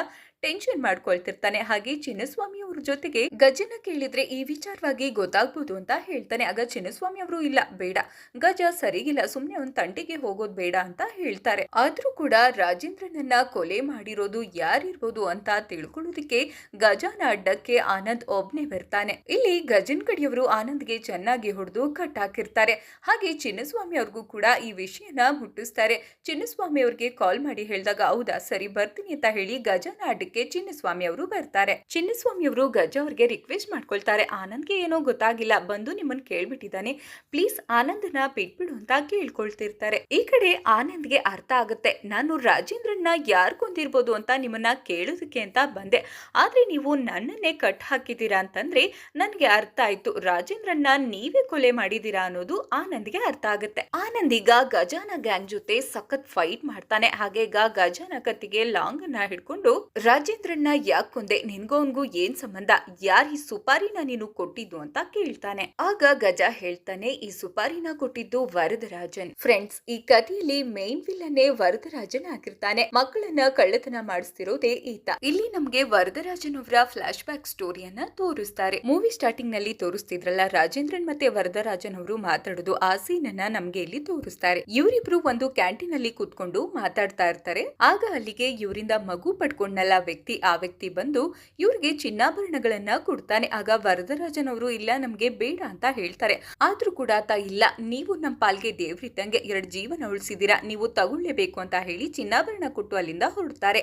A: ಟೆನ್ಷನ್ ಮಾಡ್ಕೊಳ್ತಿರ್ತಾನೆ. ಹಾಗೆ ಚಿನ್ನಸ್ವಾಮಿ ಅವ್ರ ಜೊತೆಗೆ ಗಜನ ಕೇಳಿದ್ರೆ ಈ ವಿಚಾರವಾಗಿ ಗೊತ್ತಾಗ್ಬೋದು ಅಂತ ಹೇಳ್ತಾನೆ. ಆಗ ಚಿನ್ನಸ್ವಾಮಿ ಅವರು ಇಲ್ಲ ಬೇಡ, ಗಜ ಸರಿಗಿಲ್ಲ, ಸುಮ್ನೆ ಒಂದ್ ತಂಟೆಗೆ ಹೋಗೋದ್ ಬೇಡ ಅಂತ ಹೇಳ್ತಾರೆ. ಆದ್ರೂ ಕೂಡ ರಾಜೇಂದ್ರನನ್ನ ಕೊಲೆ ಮಾಡಿರೋದು ಯಾರಿರ್ಬೋದು ಅಂತ ತಿಳ್ಕೊಳ್ಳೋದಿಕ್ಕೆ ಗಜನ ಅಡ್ಡಕ್ಕೆ ಆನಂದ್ ಒಬ್ನೇ ಬರ್ತಾನೆ. ಇಲ್ಲಿ ಗಜನ್ ಕಡೆಯವರು ಆನಂದ್ಗೆ ಚೆನ್ನಾಗಿ ಹೊಡೆದು ಕಟ್ ಹಾಕಿರ್ತಾರೆ. ಹಾಗೆ ಚಿನ್ನಸ್ವಾಮಿ ಅವ್ರಿಗೂ ಕೂಡ ಈ ವಿಷಯನ ಮುಟ್ಟಿಸ್ತಾರೆ. ಚಿನ್ನಸ್ವಾಮಿ ಅವ್ರಿಗೆ ಕಾಲ್ ಮಾಡಿ ಹೇಳಿದಾಗ ಹೌದಾ ಸರಿ ಬರ್ತೀನಿ ಅಂತ ಹೇಳಿ ಗಜನ ಅಡ್ಡಕ್ಕೆ ಚಿನ್ನಸ್ವಾಮಿ ಅವರು ಬರ್ತಾರೆ. ಚಿನ್ನಸ್ವಾಮಿ ಅವರು ಗಜ ಅವ್ರಿಗೆ ರಿಕ್ವೆಸ್ಟ್ ಮಾಡ್ಕೊಳ್ತಾರೆ, ಆನಂದ್ಗೆ ಏನೋ ಗೊತ್ತಾಗಿಲ್ಲ, ಬಂದು ನಿಮ್ಮನ್ನ ಕೇಳ್ಬಿಟ್ಟಿದ್ದಾನೆ, ಪ್ಲೀಸ್ ಆನಂದನ ಬಿಟ್ಬಿಡು ಅಂತ ಕೇಳ್ಕೊಳ್ತಿರ್ತಾರೆ. ಈ ಕಡೆ ಆನಂದ್ಗೆ ಅರ್ಥ ಆಗುತ್ತೆ, ನಾನು ರಾಜೇಂದ್ರನ್ನ ಯಾರು ಕೊಂದಿರ್ಬೋದು ಅಂತ ನಿಮ್ಮನ್ನ ಕೇಳೋದಕ್ಕೆ ಅಂತ ಬಂದೆ, ಆದ್ರೆ ನೀವು ನನ್ನನ್ನೇ ಕಟ್ ಹಾಕಿದ್ದೀರಾ ಅಂತಂದ್ರೆ ನನ್ಗೆ ಅರ್ಥ ಆಯ್ತು, ರಾಜೇಂದ್ರನ್ನ ನೀವೇ ಕೊಲೆ ಮಾಡಿದೀರಾ ಅನ್ನೋದು ಆನಂದ್ಗೆ ಅರ್ಥ ಆಗುತ್ತೆ. ಆನಂದ್ ಈಗ ಗಜಾನ ಗ್ಯಾಂಗ್ ಜೊತೆ ಸಖತ್ ಫೈಟ್ ಮಾಡ್ತಾನೆ. ಹಾಗೆ ಈಗ ಗಜಾನ ಕತ್ತಿಗೆ ಲಾಂಗ್ ಅನ್ನ ಹಿಡ್ಕೊಂಡು ರಾಜೇಂದ್ರನ್ನ ಯಾಕೆ ಕೊಂದೆ, ನಿನ್ಗೋನ್ಗೂ ಏನ್ ಸಂಬಂಧ, ಯಾರ್ ಈ ಸುಪಾರಿನ ನೀನು ಕೊಟ್ಟಿದ್ದು ಅಂತ ಕೇಳ್ತಾನೆ. ಆಗ ಗಜ ಹೇಳ್ತಾನೆ, ಈ ಸುಪಾರಿನ ಕೊಟ್ಟಿದ್ದು ವರದರಾಜನ್. ಫ್ರೆಂಡ್ಸ್, ಈ ಕಥೆಯಲ್ಲಿ ಮೇನ್ ವಿಲ್ಲನ್ನೇ ವರದರಾಜನ್ ಆಗಿರ್ತಾನೆ. ಮಕ್ಕಳನ್ನ ಕಳ್ಳತನ ಮಾಡಿಸ್ತಿರೋದೇ ಈತ. ಇಲ್ಲಿ ನಮ್ಗೆ ವರದರಾಜನ್ ಅವರ ಫ್ಲಾಶ್ ಬ್ಯಾಕ್ ಸ್ಟೋರಿಯನ್ನ ತೋರಿಸ್ತಾರೆ. ಮೂವಿ ಸ್ಟಾರ್ಟಿಂಗ್ ನಲ್ಲಿ ತೋರಿಸ್ತಿದ್ರಲ್ಲ ರಾಜೇಂದ್ರನ್ ಮತ್ತೆ ವರದರಾಜನ್ ಅವರು ಮಾತಾಡೋದು, ಆ ಸೀನ್ ಅನ್ನ ನಮ್ಗೆ ಇಲ್ಲಿ ತೋರಿಸ್ತಾರೆ. ಇವರಿಬ್ರು ಒಂದು ಕ್ಯಾಂಟೀನ್ ಅಲ್ಲಿ ಕೂತ್ಕೊಂಡು ಮಾತಾಡ್ತಾ ಇರ್ತಾರೆ. ಆಗ ಅಲ್ಲಿಗೆ ಇವರಿಂದ ಮಗು ಪಡ್ಕೊಂಡಲ್ಲ ವ್ಯಕ್ತಿ, ಆ ವ್ಯಕ್ತಿ ಬಂದು ಇವ್ರಿಗೆ ಚಿನ್ನಾಭರಣಗಳನ್ನ ಕೊಡ್ತಾನೆ. ಆಗ ವರದರಾಜನ್ ಅವರು ಇಲ್ಲ ನಮ್ಗೆ ಬೇಡ ಅಂತ ಹೇಳ್ತಾರೆ. ಆದ್ರೂ ಕೂಡ ಆತ ಇಲ್ಲ, ನೀವು ನಮ್ ಪಾಲ್ಗೆ ದೇವ್ರಿದ್ದಂಗೆ 2 ಜೀವನ ಉಳಿಸಿದೀರಾ, ನೀವು ತಗೊಳ್ಳೇಬೇಕು ಅಂತ ಹೇಳಿ ಚಿನ್ನಾಭರಣ ಕೊಟ್ಟು ಅಲ್ಲಿಂದ ಹೊರಡ್ತಾರೆ.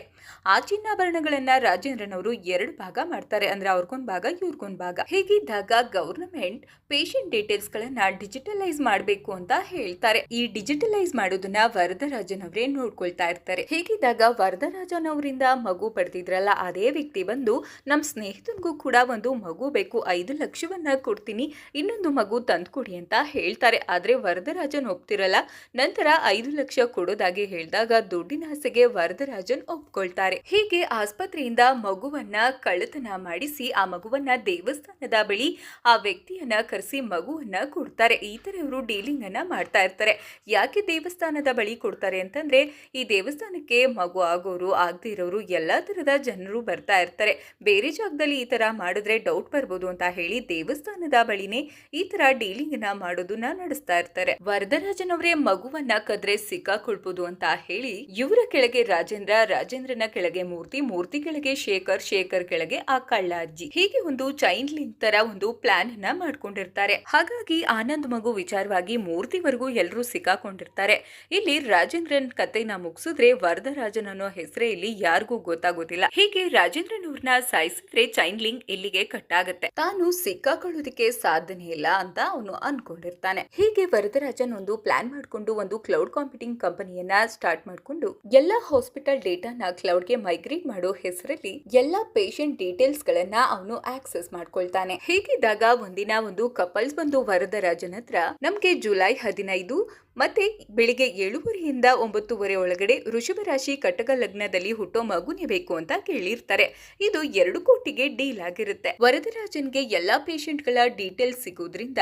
A: ಆ ಚಿನ್ನಾಭರಣಗಳನ್ನ ರಾಜೇಂದ್ರನ್ ಅವರು 2 ಭಾಗ ಮಾಡ್ತಾರೆ. ಅಂದ್ರೆ ಅವ್ರಿಗೊಂದ್ ಭಾಗ ಇವ್ರಿಗೊಂದ್ ಭಾಗ. ಹೇಗಿದ್ದಾಗ ಗವರ್ನಮೆಂಟ್ ಪೇಷಂಟ್ ಡೀಟೇಲ್ಸ್ ಗಳನ್ನ ಡಿಜಿಟಲೈಸ್ ಮಾಡ್ಬೇಕು ಅಂತ ಹೇಳ್ತಾರೆ. ಈ ಡಿಜಿಟಲೈಸ್ ಮಾಡೋದನ್ನ ವರದರಾಜನ್ ಅವರೇ ನೋಡ್ಕೊಳ್ತಾ ಇರ್ತಾರೆ. ಹೇಗಿದ್ದಾಗ ವರದರಾಜನ್ ಅವರಿಂದ ಮಗು ಪಡೆದಿದ್ರಲ್ಲ ಅದೇ ವ್ಯಕ್ತಿ ಬಂದು ನಮ್ ಸ್ನೇಹಿತನಿಗೂ ಕೂಡ ಒಂದು ಮಗು ಬೇಕು, 5 ಲಕ್ಷವನ್ನ ಕೊಡ್ತೀನಿ, ಇನ್ನೊಂದು ಮಗು ತಂದ್ಕೊಡಿ ಅಂತ ಹೇಳ್ತಾರೆ. ಆದ್ರೆ ವರದರಾಜನ್ ಒಪ್ತಿರಲ್ಲ. ನಂತರ 5 ಲಕ್ಷ ಕೊಡೋದಾಗಿ ಹೇಳಿದಾಗ ದುಡ್ಡಿನ ಆಸೆಗೆ ವರದರಾಜನ್ ಒಪ್ಕೊಳ್ತಾರೆ. ಹೀಗೆ ಆಸ್ಪತ್ರೆಯಿಂದ ಮಗುವನ್ನ ಕಳ್ಳತನ ಮಾಡಿಸಿ ಆ ಮಗುವನ್ನ ದೇವಸ್ಥಾನದ ಬಳಿ ಆ ವ್ಯಕ್ತಿಯನ್ನ ಕರೆಸಿ ಮಗುವನ್ನ ಕೊಡ್ತಾರೆ. ಈ ತರ ಇವರು ಡೀಲಿಂಗ್ ಅನ್ನ ಮಾಡ್ತಾ ಇರ್ತಾರೆ. ಯಾಕೆ ದೇವಸ್ಥಾನದ ಬಳಿ ಕೊಡ್ತಾರೆ ಅಂತಂದ್ರೆ ಈ ದೇವಸ್ಥಾನಕ್ಕೆ ಮಗು ಆಗೋರು ಆಗದೆ ಇರೋರು ಎಲ್ಲಾ ತರದ ಜನರು ಬರ್ತಾ ಇರ್ತಾರೆ. ಬೇರೆ ಜಾಗದಲ್ಲಿ ಈ ತರ ಮಾಡಿದ್ರೆ ಡೌಟ್ ಬರ್ಬೋದು ಅಂತ ಹೇಳಿ ದೇವಸ್ಥಾನದ ಬಳಿನೇ ಈ ತರ ಡೀಲಿಂಗ್ ನ ಮಾಡೋದನ್ನ ನಡೆಸ್ತಾ ಇರ್ತಾರೆ. ವರದರಾಜನ್ ಅವರೇ ಮಗುವನ್ನ ಕದ್ರೆ ಸಿಕ್ಕಾಕೊಳ್ಬೋದು ಅಂತ ಹೇಳಿ ಇವರ ಕೆಳಗೆ ರಾಜೇಂದ್ರ, ರಾಜೇಂದ್ರನ ಕೆಳಗೆ ಮೂರ್ತಿ, ಮೂರ್ತಿ ಕೆಳಗೆ ಶೇಖರ್, ಶೇಖರ್ ಕೆಳಗೆ ಆ ಕಳ್ಳ ಅಜ್ಜಿ, ಹೀಗೆ ಒಂದು ಚೈನ್ ಲಿಂಕ್ ತರ ಒಂದು ಪ್ಲಾನ್ ಅನ್ನ ಮಾಡ್ಕೊಂಡಿರ್ತಾರೆ. ಹಾಗಾಗಿ ಆನಂದ್ ಮಗು ವಿಚಾರವಾಗಿ ಮೂರ್ತಿವರೆಗೂ ಎಲ್ಲರೂ ಸಿಕ್ಕಾಕೊಂಡಿರ್ತಾರೆ. ಇಲ್ಲಿ ರಾಜೇಂದ್ರನ್ ಕತೆನ ಮುಗಿಸಿದ್ರೆ ವರದರಾಜನ್ ಅನ್ನೋ ಹೆಸರೇ ಇಲ್ಲಿ ಯಾರಿಗೂ ಗೊತ್ತಾಗೋದಿಲ್ಲ. ಹೀಗೆ ರಾಜೇಂದ್ರನ್ ಅವ್ರನ್ನ ಸಾಯಿಸಿದ್ರೆ ಚೈನ್ ಲಿಂಕ್ ಇಲ್ಲಿಗೆ ಕಟ್ ಆಗುತ್ತೆ. ತಾನು ಸಿಕ್ಕಾಕೊಳ್ಳೋದಕ್ಕೆ ಸಾಧ್ಯನೇ ಇಲ್ಲ ಅಂತ ಅವನು ಅನ್ಕೊಂಡಿರ್ತಾನೆ. ಹೀಗೆ ವರದರಾಜನ್ ಒಂದು ಪ್ಲಾನ್ ಮಾಡ್ಕೊಂಡು ಒಂದು ಕ್ಲೌಡ್ ಕಾಂಪ್ಯೂಟಿಂಗ್ ಕಂಪನಿಯನ್ನ ಸ್ಟಾರ್ಟ್ ಮಾಡ್ಕೊಂಡು ಎಲ್ಲಾ ಹಾಸ್ಪಿಟಲ್ ಡೇಟಾನ ಕ್ಲೌಡ್ಗೆ ಮೈಗ್ರೇಟ್ ಮಾಡೋ ಹೆಸರಲ್ಲಿ ಎಲ್ಲಾ ಪೇಷಂಟ್ ಡೀಟೇಲ್ಸ್ ಗಳನ್ನ ಅವನು ಆಕ್ಸೆಸ್ ಮಾಡ್ಕೊಳ್ತಾನೆ. ಹೀಗಿದ್ದಾಗ ಒಂದಿನ ಒಂದು ಕಪಲ್ಸ್ ಬಂದು ವರದರಾಜನ್ ಹತ್ರ ನಮ್ಗೆ ಜುಲೈ 15 ಮತ್ತೆ ಬೆಳಿಗ್ಗೆ 7:30 9:30 ಒಳಗಡೆ ವೃಷಭ ರಾಶಿ ಕಟಕ ಲಗ್ನದಲ್ಲಿ ಹುಟ್ಟೋ ಮಗುನೇ ಬೇಕು ಅಂತ ಕೇಳಿರ್ತಾರೆ. ಇದು 2 ಕೋಟಿಗೆ ಡೀಲ್ ಆಗಿರುತ್ತೆ. ವರದರಾಜನ್ಗೆ ಎಲ್ಲಾ ಪೇಷಂಟ್ ಗಳ ಡೀಟೇಲ್ಸ್ ಸಿಗೋದ್ರಿಂದ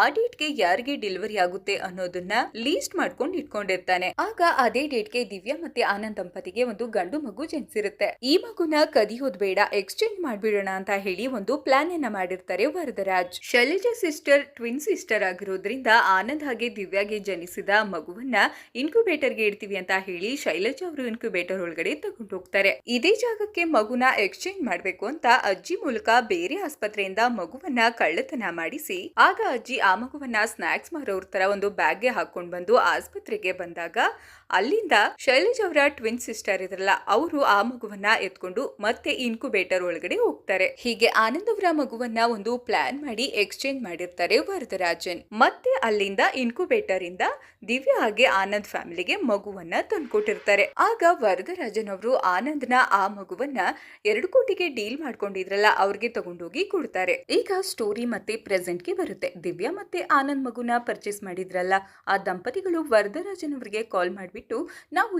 A: ಆ ಡೇಟ್ಗೆ ಯಾರಿಗೆ ಡೆಲಿವರಿ ಆಗುತ್ತೆ ಅನ್ನೋದನ್ನ ಲೀಸ್ಟ್ ಮಾಡ್ಕೊಂಡು ಇಟ್ಕೊಂಡಿರ್ತಾನೆ. ಆಗ ಅದೇ ಡೇಟ್ಗೆ ದಿವ್ಯಾ ಮತ್ತೆ ಆನಂದ್ ದಂಪತಿಗೆ ಒಂದು ಗಂಡು ಮಗು ಜನಿಸಿರುತ್ತೆ. ಈ ಮಗುನ ಕದಿಯೋದ್ ಬೇಡ, ಎಕ್ಸ್ಚೇಂಜ್ ಮಾಡ್ಬಿಡೋಣ ಅಂತ ಹೇಳಿ ಒಂದು ಪ್ಲಾನ್ ಅನ್ನ ಮಾಡಿರ್ತಾರೆ Varadaraj. Shailaja sister twin sister ಆಗಿರೋದ್ರಿಂದ ಆನಂದ್ ಹಾಗೆ ದಿವ್ಯಾಗೆ ಜನಿಸಿದ ಮಗುವನ್ನ ಇನ್ಕ್ಯುಬೇಟರ್ಗೆ ಇಡ್ತೀವಿ ಅಂತ ಹೇಳಿ ಶೈಲಜಾ ಅವರು ಇನ್ಕ್ಯುಬೇಟರ್ ಒಳಗಡೆ ತಗೊಂಡು ಹೋಗ್ತಾರೆ. ಇದೇ ಜಾಗಕ್ಕೆ ಮಗುನ ಎಕ್ಸ್ಚೇಂಜ್ ಮಾಡ್ಬೇಕು ಅಂತ ಅಜ್ಜಿ ಮೂಲಕ ಬೇರೆ ಆಸ್ಪತ್ರೆಯಿಂದ ಮಗುವನ್ನ ಕಳ್ಳತನ ಮಾಡಿಸಿ ಆಗ ಅಜ್ಜಿ ಆ ಮಗುವನ್ನ ಸ್ನಾಕ್ಸ್ ಮಾರೋರ್ ತರ ಒಂದು ಬ್ಯಾಗ್ಗೆ ಹಾಕೊಂಡ್ ಬಂದು ಆಸ್ಪತ್ರೆಗೆ ಬಂದಾಗ ಅಲ್ಲಿಂದ ಶೈಲಜಾ ಅವರ ಟ್ವಿನ್ ಸಿಸ್ಟರ್ ಇದ್ರಲ್ಲ ಅವರು ಆ ಮಗುವನ್ನ ಎತ್ಕೊಂಡು ಮತ್ತೆ ಇನ್ಕ್ಯುಬೇಟರ್ ಒಳಗಡೆ ಹೋಗ್ತಾರೆ. ಹೀಗೆ ಆನಂದ್ ಅವರ ಮಗುವನ್ನ ಒಂದು ಪ್ಲಾನ್ ಮಾಡಿ ಎಕ್ಸ್ಚೇಂಜ್ ಮಾಡಿರ್ತಾರೆ ವರದರಾಜನ್. ಮತ್ತೆ ಅಲ್ಲಿಂದ ಇನ್ಕ್ಯುಬೇಟರ್ ಇಂದ ದಿವ್ಯಾ ಹಾಗೆ ಆನಂದ್ ಫ್ಯಾಮಿಲಿಗೆ ಮಗುವನ್ನ ತಂದ್ಕೊಟ್ಟಿರ್ತಾರೆ. ಆಗ ವರದರಾಜನ್ ಅವರು ಆನಂದ್ನ ಆ ಮಗುವನ್ನ 2 ಕೋಟಿಗೆ ಡೀಲ್ ಮಾಡ್ಕೊಂಡಿದ್ರಲ್ಲ ಅವ್ರಿಗೆ ತಗೊಂಡೋಗಿ ಕೊಡ್ತಾರೆ. ಈಗ ಸ್ಟೋರಿ ಮತ್ತೆ ಪ್ರೆಸೆಂಟ್ ಗೆ ಬರುತ್ತೆ. ದಿವ್ಯಾ ಮತ್ತೆ ಆನಂದ್ ಮಗುನ ಪರ್ಚೇಸ್ ಮಾಡಿದ್ರಲ್ಲ ಆ ದಂಪತಿಗಳು ವರದರಾಜನ್ ಅವರಿಗೆ ಕಾಲ್ ಮಾಡಿ ಬಿಟ್ಟು ನಾವು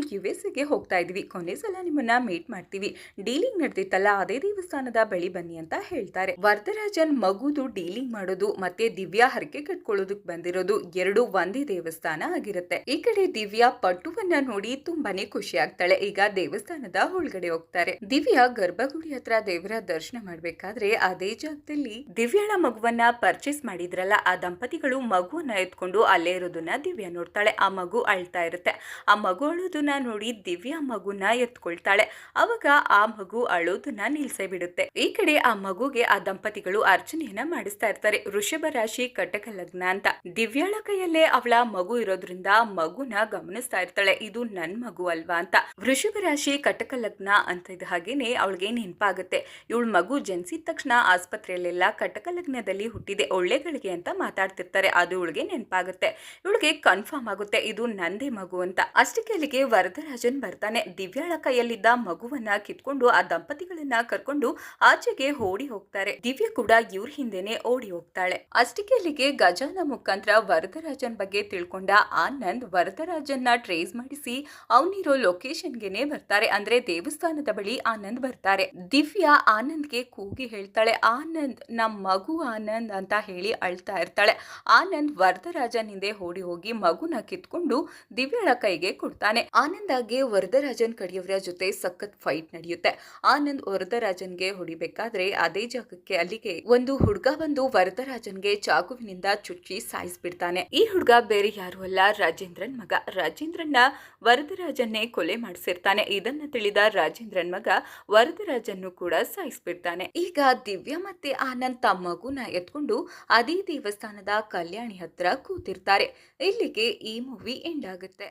A: ಗೆ ಹೋಗ್ತಾ ಇದೀವಿ, ಕೊನೆ ಸಲ ನಿಮ್ಮನ್ನ ಮೀಟ್ ಮಾಡ್ತೀವಿ, ಡೀಲಿಂಗ್ ನಡೆದಿತ್ತಲ್ಲ ಅದೇ ದೇವಸ್ಥಾನದ ಬಳಿ ಬನ್ನಿ ಅಂತ ಹೇಳ್ತಾರೆ. ವರದರಾಜನ್ ಮಗುದು ಡೀಲಿಂಗ್ ಮಾಡೋದು ಮತ್ತೆ ದಿವ್ಯಾ ಹರಕೆ ಕಟ್ಕೊಳ್ಳೋದಕ್ ಬಂದಿರೋದು ಎರಡು ಒಂದೇ ದೇವಸ್ಥಾನ ಆಗಿರುತ್ತೆ. ಈ ಕಡೆ ದಿವ್ಯಾ ಪಟ್ಟುವನ್ನ ನೋಡಿ ತುಂಬಾನೇ ಖುಷಿ ಆಗ್ತಾಳೆ. ಈಗ ದೇವಸ್ಥಾನದ ಒಳಗಡೆ ಹೋಗ್ತಾರೆ. ದಿವ್ಯಾ ಗರ್ಭಗುಡಿ ಹತ್ರ ದೇವರ ದರ್ಶನ ಮಾಡ್ಬೇಕಾದ್ರೆ ಅದೇ ಜಾಗದಲ್ಲಿ ದಿವ್ಯಾಳ ಮಗುವನ್ನ ಪರ್ಚೇಸ್ ಮಾಡಿದ್ರಲ್ಲ ಆ ದಂಪತಿಗಳು ಮಗುವನ್ನ ಎತ್ಕೊಂಡು ಅಲ್ಲೇ ಇರೋದನ್ನ ದಿವ್ಯಾ ನೋಡ್ತಾಳೆ. ಆ ಮಗು ಅಳ್ತಾ ಇರುತ್ತೆ. ಆ ಮಗು ಅಳೋದನ್ನ ನೋಡಿ ದಿವ್ಯಾ ಮಗುನ ಎತ್ಕೊಳ್ತಾಳೆ. ಅವಾಗ ಆ ಮಗು ಅಳೋದನ್ನ ನಿಲ್ಸೇ ಬಿಡುತ್ತೆ. ಈ ಕಡೆ ಆ ಮಗುಗೆ ಆ ದಂಪತಿಗಳು ಅರ್ಚನೆಯನ್ನ ಮಾಡಿಸ್ತಾ ಇರ್ತಾರೆ. ವೃಷಭ ರಾಶಿ ಕಟಕ ಲಗ್ನ ಅಂತ. ದಿವ್ಯಾಳ ಕೈಯಲ್ಲೇ ಅವಳ ಮಗು ಇರೋದ್ರಿಂದ ಮಗುನ ಗಮನಿಸ್ತಾ ಇರ್ತಾಳೆ, ಇದು ನನ್ ಮಗು ಅಲ್ವಾ ಅಂತ. ವೃಷಭ ರಾಶಿ ಕಟಕ ಲಗ್ನ ಅಂತ ಇದ್ದ ಹಾಗೇನೆ ಅವಳಿಗೆ ನೆನಪಾಗುತ್ತೆ, ಇವಳ ಮಗು ಜನಿಸಿದ ತಕ್ಷಣ ಆಸ್ಪತ್ರೆಯಲ್ಲೆಲ್ಲ ಕಟಕ ಲಗ್ನದಲ್ಲಿ ಹುಟ್ಟಿದೆ, ಒಳ್ಳೆಗಳಿಗೆ ಅಂತ ಮಾತಾಡ್ತಿರ್ತಾರೆ. ಅದು ಇವಳಿಗೆ ನೆನಪಾಗುತ್ತೆ. ಇವಳಿಗೆ ಕನ್ಫರ್ಮ್ ಆಗುತ್ತೆ ಇದು ನಂದೇ ಮಗು ಅಂತ. ಅಷ್ಟಕ್ಕೆ ಅಲ್ಲಿಗೆ ವರದರಾಜನ್ ಬರ್ತಾನೆ. ದಿವ್ಯಾಳ ಕೈಯಲ್ಲಿದ್ದ ಮಗುವನ್ನ ಕಿತ್ಕೊಂಡು ಆ ದಂಪತಿಗಳನ್ನ ಕರ್ಕೊಂಡು ಆಚೆಗೆ ಓಡಿ ಹೋಗ್ತಾರೆ. ದಿವ್ಯಾ ಕೂಡ ಇವ್ರ ಹಿಂದೆನೆ ಓಡಿ ಹೋಗ್ತಾಳೆ. ಅಷ್ಟಕ್ಕೆ ಅಲ್ಲಿಗೆ ಗಜಾನ ಮುಖಾಂತರ ವರದರಾಜನ್ ಬಗ್ಗೆ ತಿಳ್ಕೊಂಡ ಆನಂದ್ ವರದರಾಜನ್ನ ಟ್ರೇಸ್ ಮಾಡಿಸಿ ಅವನಿರೋ ಲೊಕೇಶನ್ಗೆನೆ ಬರ್ತಾರೆ. ಅಂದ್ರೆ ದೇವಸ್ಥಾನದ ಬಳಿ ಆನಂದ್ ಬರ್ತಾರೆ. ದಿವ್ಯಾ ಆನಂದ್ಗೆ ಕೂಗಿ ಹೇಳ್ತಾಳೆ, ಆನಂದ್ ನಮ್ ಮಗು ಆನಂದ್ ಅಂತ ಹೇಳಿ ಅಳ್ತಾ ಇರ್ತಾಳೆ. ಆನಂದ್ ವರದರಾಜನ್ ಹಿಂದೆ ಓಡಿ ಹೋಗಿ ಮಗುನ ಕಿತ್ಕೊಂಡು ದಿವ್ಯಾಳ ಕೈಗೆ ಕೊಡ್ತಾನೆ. ಆನಂದಾಗೆ ವರದರಾಜನ್ ಕಡೆಯವರ ಜೊತೆ ಸಖತ್ ಫೈಟ್ ನಡೆಯುತ್ತೆ. ಆನಂದ್ ವರದರಾಜನ್ಗೆ ಹೊಡಿಬೇಕಾದ್ರೆ ಅದೇ ಜಾಗಕ್ಕೆ ಅಲ್ಲಿಗೆ ಒಂದು ಹುಡುಗ ಬಂದು ವರದರಾಜನ್ಗೆ ಚಾಕುವಿನಿಂದ ಚುಚ್ಚಿ ಸಾಯಿಸ್ಬಿಡ್ತಾನೆ. ಈ ಹುಡುಗ ಬೇರೆ ಯಾರು ಅಲ್ಲ, ರಾಜೇಂದ್ರನ್ ಮಗ. ರಾಜೇಂದ್ರನ್ನ ವರದರಾಜನ್ನೇ ಕೊಲೆ ಮಾಡಿಸಿರ್ತಾನೆ. ಇದನ್ನ ತಿಳಿದ ರಾಜೇಂದ್ರನ್ ಮಗ ವರದರಾಜನ್ನು ಕೂಡ ಸಾಯಿಸ್ಬಿಡ್ತಾನೆ. ಈಗ ದಿವ್ಯಾ ಮತ್ತೆ ಆನಂದ್ ತಮ್ಮ ಮಗುನ ಎತ್ಕೊಂಡು ಅದೇ ದೇವಸ್ಥಾನದ ಕಲ್ಯಾಣಿ ಹತ್ರ ಕೂತಿರ್ತಾರೆ. ಇಲ್ಲಿಗೆ ಈ ಮೂವಿ ಎಂಡ್ ಆಗುತ್ತೆ.